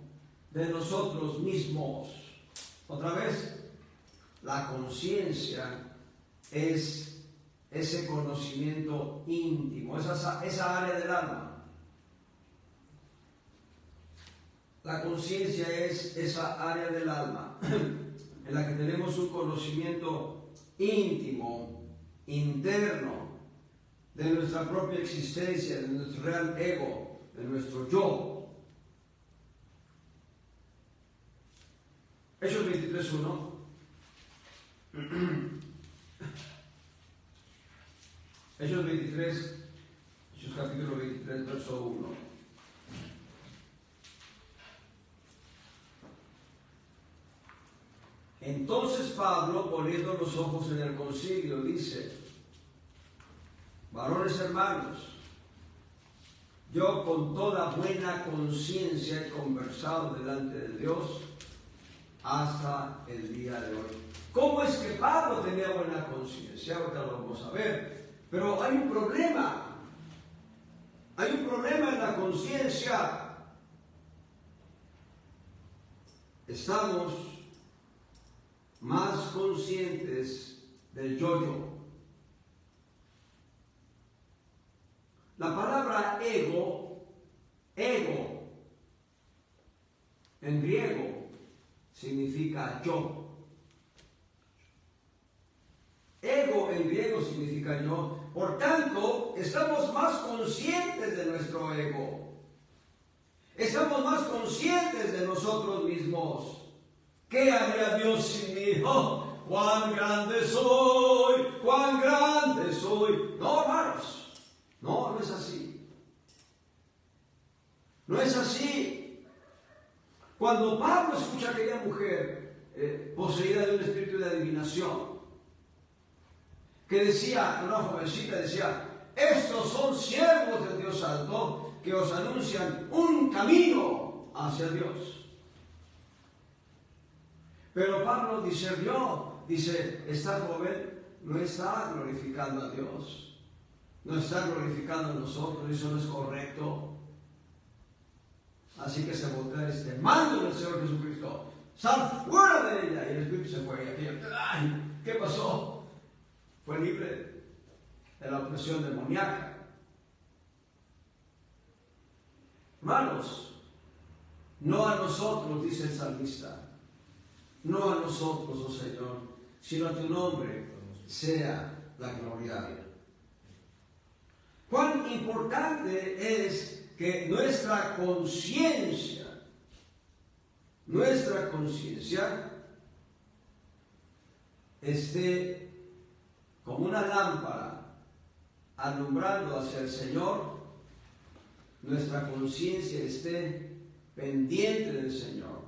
de nosotros mismos. Otra vez, la conciencia es ese conocimiento íntimo, esa área del alma. La conciencia es esa área del alma en la que tenemos un conocimiento íntimo, interno, de nuestra propia existencia, de nuestro real ego, de nuestro yo. Hechos 23:1. Hechos 23, Hechos capítulo 23, verso 1. Entonces Pablo, poniendo los ojos en el concilio, dice: varones hermanos, yo con toda buena conciencia he conversado delante de Dios hasta el día de hoy. ¿Cómo es que Pablo tenía buena conciencia? Ahorita lo vamos a ver. Pero hay un problema. Hay un problema en la conciencia. Estamos más conscientes del yo-yo. La palabra ego, en griego, significa yo. Ego en griego significa yo. Por tanto, estamos más conscientes de nuestro ego. Estamos más conscientes de nosotros mismos. ¿Qué haría Dios sin mí? cuán grande soy, cuán grande soy. No, hermanos, no es así. No es así. Cuando Pablo escucha a aquella mujer poseída de un espíritu de adivinación, que decía, una jovencita decía, estos son siervos del Dios Santo que os anuncian un camino hacia Dios. Pero Pablo discernió, dice, esta joven no está glorificando a Dios, no está glorificando a nosotros, eso no es correcto. Así que se voltea y dice, mando del Señor Jesucristo, sal fuera de ella. Y el espíritu se fue y aquello, ¡ay! ¿Qué pasó? Fue libre de la opresión demoníaca. Hermanos, no a nosotros, dice el salmista, no a nosotros, oh Señor, sino a tu nombre sea la gloria. Cuán importante es que nuestra conciencia esté como una lámpara alumbrando hacia el Señor, nuestra conciencia esté pendiente del Señor.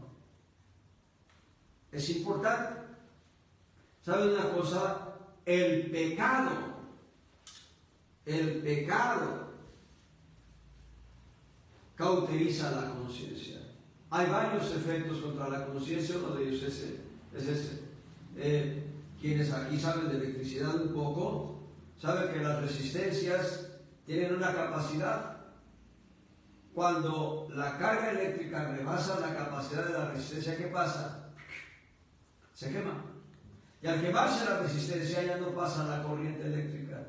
Es importante. ¿Saben una cosa? El pecado cauteriza la conciencia. Hay varios efectos contra la conciencia, uno de ellos es ese. Quienes aquí saben de electricidad un poco, saben que las resistencias tienen una capacidad. Cuando la carga eléctrica rebasa la capacidad de la resistencia, ¿qué pasa? Se quema. Y al quemarse la resistencia ya no pasa la corriente eléctrica.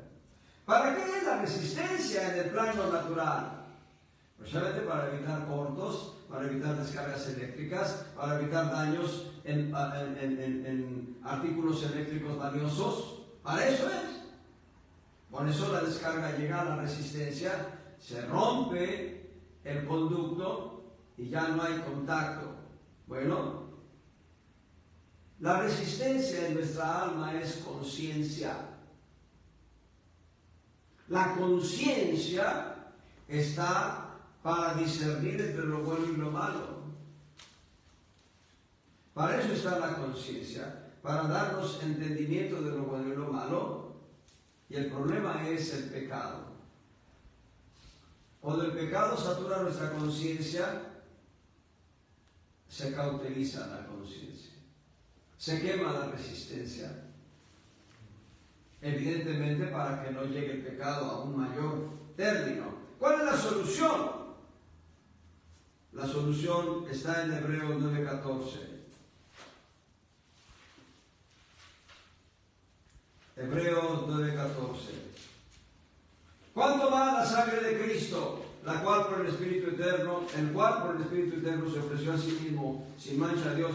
¿Para qué es la resistencia en el plano natural? Precisamente para evitar cortos, para evitar descargas eléctricas, para evitar daños en artículos eléctricos valiosos. Para eso es. Por eso la descarga llega a la resistencia, se rompe el conducto y ya no hay contacto. Bueno, la resistencia en nuestra alma es conciencia. La conciencia está para discernir entre lo bueno y lo malo. Para eso está la conciencia, para darnos entendimiento de lo bueno y lo malo. Y el problema es el pecado. Cuando el pecado satura nuestra conciencia, se cauteriza la conciencia, se quema la resistencia. Evidentemente para que no llegue el pecado a un mayor término. ¿Cuál es la solución? La solución está en Hebreos 9:14. Hebreos 9:14. ¿Cuánto más la sangre de Cristo, la cual por el Espíritu Eterno, el cual por el Espíritu Eterno se ofreció a sí mismo sin mancha a Dios,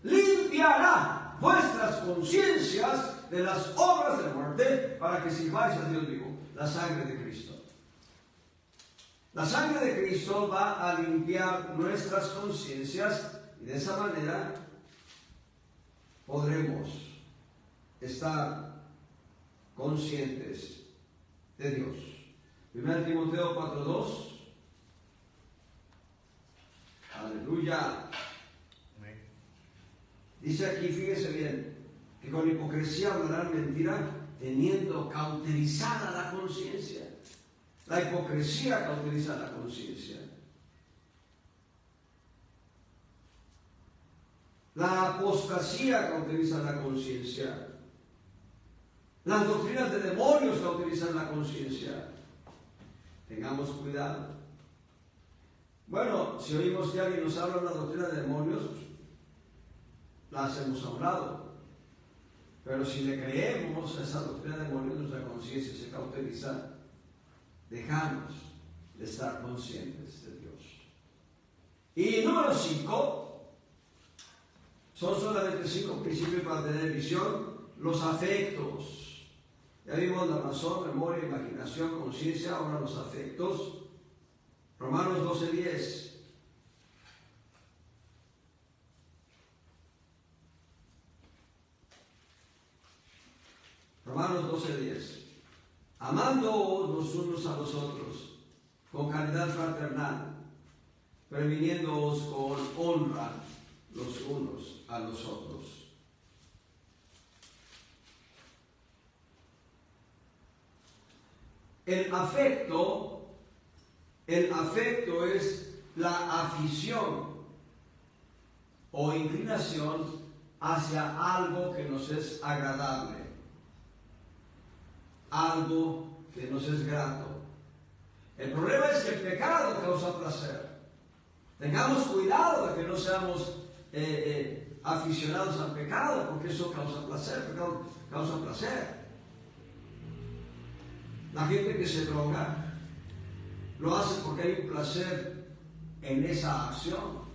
limpiará vuestras conciencias de las obras de muerte para que sirváis a Dios vivo? La sangre de Cristo. La sangre de Cristo va a limpiar nuestras conciencias y de esa manera podremos estar conscientes de Dios. 1 Timoteo 4:2. Aleluya. Dice aquí, fíjese bien, que con hipocresía hablarán mentira teniendo cauterizada la conciencia. La hipocresía cauteriza la conciencia. La apostasía cauteriza la conciencia. Las doctrinas de demonios cauterizan la conciencia. Tengamos cuidado. Bueno, si oímos que alguien nos habla de una doctrina de demonios, las hemos hablado. Pero si le creemos a esa doctrina de demonios, nuestra conciencia se cauteriza. Dejamos de estar conscientes de Dios. Y número 5, son solamente 5 principios para tener visión. Los afectos. Ya vimos la razón, memoria, imaginación, conciencia, ahora los afectos. Romanos 12:10. Romanos 12:10. Amándoos los unos a los otros con caridad fraternal, previniéndoos con honra los unos a los otros. El afecto es la afición o inclinación hacia algo que nos es agradable, algo que nos es grato. El problema es que el pecado causa placer. Tengamos cuidado de que no seamos aficionados al pecado, porque eso causa placer. Causa placer. La gente que se droga lo hace porque hay un placer en esa acción,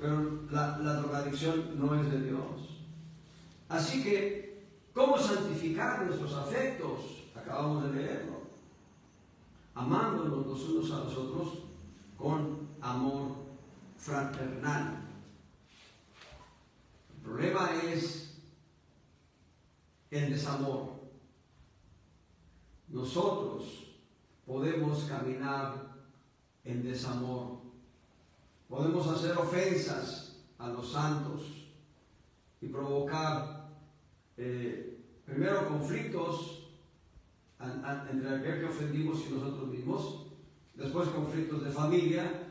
pero la drogadicción no es de Dios. Así que, ¿cómo santificar nuestros afectos? Acabamos de leerlo. Amándonos los unos a los otros con amor fraternal. El problema es el desamor. Nosotros podemos caminar en desamor. Podemos hacer ofensas a los santos y provocar primero conflictos entre aquel que ofendimos y nosotros mismos, después conflictos de familia,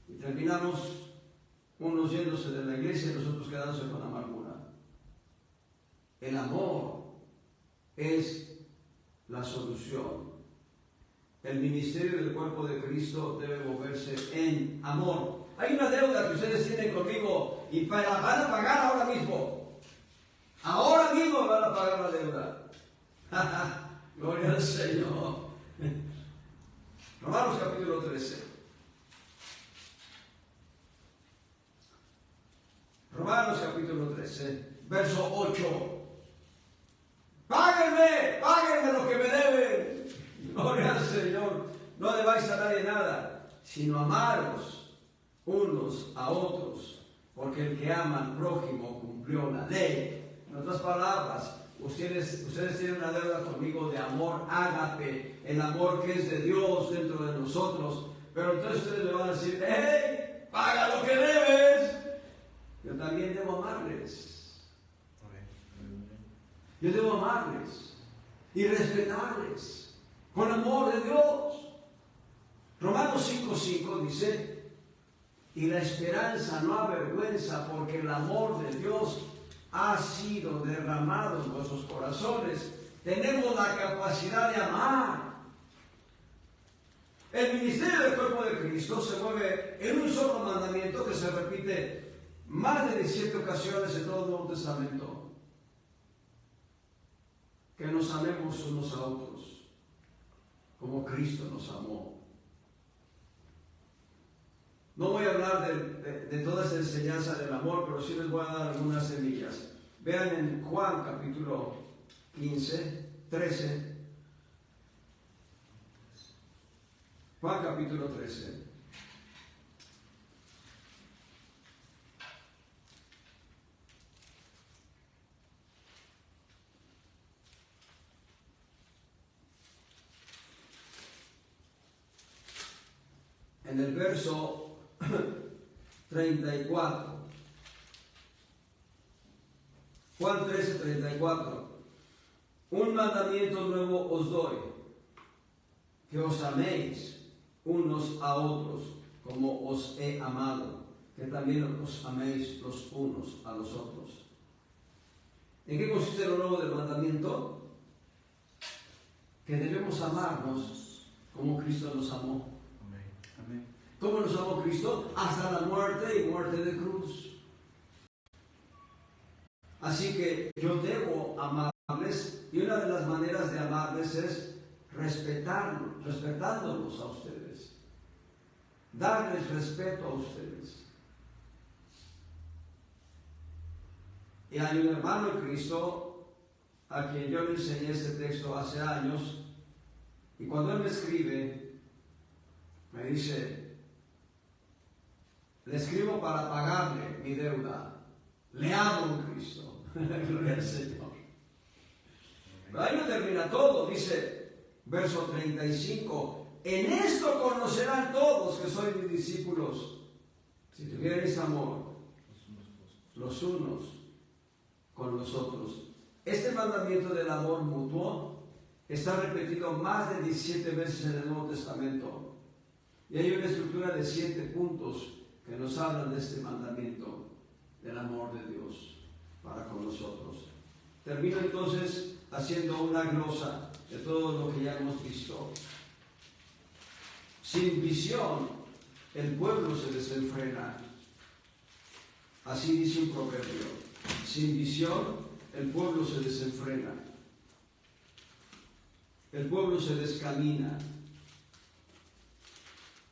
y terminamos unos yéndose de la iglesia y nosotros quedándose con amargura. El amor es la solución. El ministerio del cuerpo de Cristo debe moverse en amor. Hay una deuda que ustedes tienen conmigo y la van a pagar ahora mismo. Ahora mismo van a pagar la deuda. Gloria al Señor. Romanos capítulo 13. Romanos capítulo 13, verso 8. Páguenme lo que me deben. Gloria al Señor. No debáis a nadie nada, sino amaros unos a otros, porque el que ama al prójimo cumplió la ley. En otras palabras, ustedes tienen una deuda conmigo de amor ágape, el amor que es de Dios dentro de nosotros. Pero entonces ustedes me van a decir: ¡hey! ¡Paga lo que debes! Yo también debo amarles. Yo debo amarles y respetarles con amor de Dios. Romanos 5:5 dice: y la esperanza no avergüenza, porque el amor de Dios ha sido derramado en vuestros corazones. Tenemos la capacidad de amar. El ministerio del cuerpo de Cristo se mueve en un solo mandamiento que se repite más de 17 ocasiones en todo el Nuevo Testamento: que nos amemos unos a otros como Cristo nos amó. No voy a hablar de toda esa enseñanza del amor, pero sí les voy a dar algunas semillas. Vean en Juan capítulo 15, 13. Juan capítulo 13. En el verso 34. Juan 13, 34. Un mandamiento nuevo os doy, que os améis unos a otros como os he amado, que también os améis los unos a los otros. ¿En qué consiste lo nuevo del mandamiento? Que debemos amarnos como Cristo nos amó. ¿Cómo nos amó Cristo? Hasta la muerte y muerte de cruz. Así que yo debo amarles, y una de las maneras de amarles es respetándolos a ustedes, darles respeto a ustedes. Y hay un hermano en Cristo a quien yo le enseñé este texto hace años, y cuando él me escribe, me dice: le escribo para pagarle mi deuda. Le amo en Cristo. Gloria al Señor. Pero ahí no termina todo, dice verso 35, en esto conocerán todos que sois mis discípulos, si tuvierais amor los unos con los otros. Este mandamiento del amor mutuo está repetido más de 17 veces en el Nuevo Testamento. Y hay una estructura de 7 puntos que nos hablan de este mandamiento del amor de Dios para con nosotros. Termino entonces haciendo una glosa de todo lo que ya hemos visto. Sin visión, el pueblo se desenfrena. Así dice un proverbio. Sin visión, el pueblo se desenfrena. El pueblo se descamina.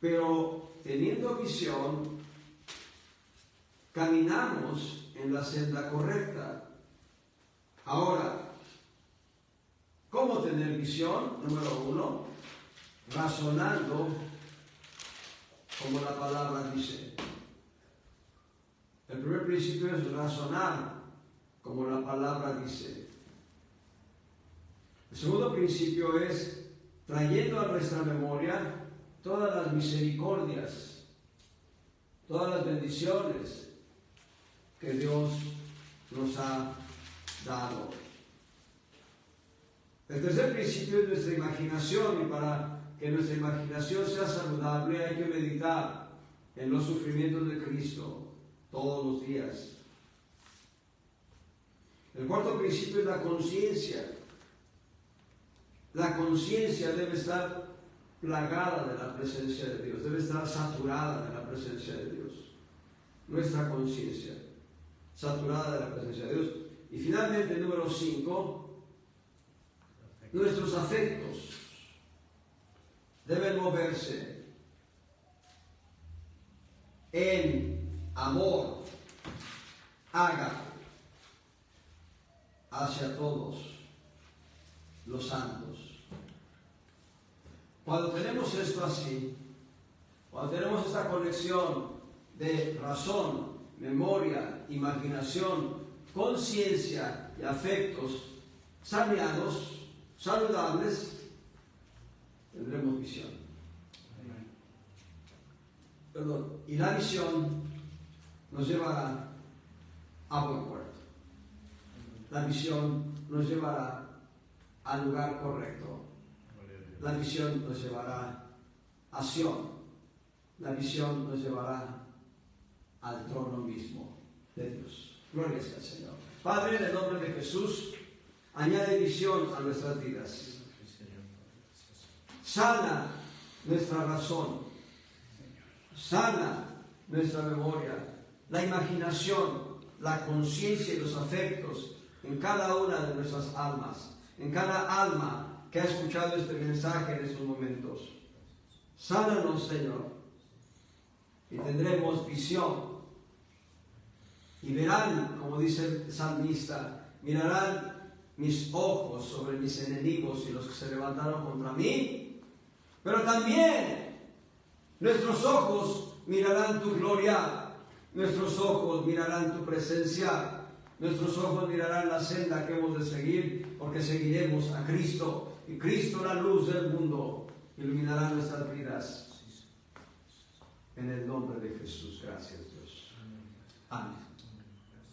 Pero teniendo visión, caminamos en la senda correcta. Ahora, ¿cómo tener visión? Número 1, razonando como la palabra dice. El primer principio es razonar como la palabra dice. El segundo principio es trayendo a nuestra memoria todas las misericordias, todas las bendiciones que Dios nos ha dado. El tercer principio es nuestra imaginación, y para que nuestra imaginación sea saludable hay que meditar en los sufrimientos de Cristo todos los días. El cuarto principio es la conciencia. La conciencia debe estar plagada de la presencia de Dios, debe estar saturada de la presencia de Dios. Nuestra conciencia, saturada de la presencia de Dios. Y finalmente, número 5, nuestros afectos deben moverse en amor, ágape, hacia todos los santos. Cuando tenemos esto así, cuando tenemos esta conexión de razón, memoria, imaginación, conciencia y afectos saneados, saludables, tendremos visión. Y la visión nos llevará a buen puerto. La visión nos llevará al lugar correcto. La visión nos llevará a Sion. La visión nos llevará al trono mismo de Dios. Gloria sea al Señor. Padre, en el nombre de Jesús, añade visión a nuestras vidas. Sana nuestra razón. Sana nuestra memoria, la imaginación, la conciencia y los afectos en cada una de nuestras almas, en cada alma que ha escuchado este mensaje en estos momentos. Sánanos, Señor, y tendremos visión. Y verán, como dice el salmista, mirarán mis ojos sobre mis enemigos y los que se levantaron contra mí, pero también nuestros ojos mirarán tu gloria, nuestros ojos mirarán tu presencia, nuestros ojos mirarán la senda que hemos de seguir, porque seguiremos a Cristo, y Cristo, la luz del mundo, iluminará nuestras vidas. En el nombre de Jesús, gracias Dios. Amén.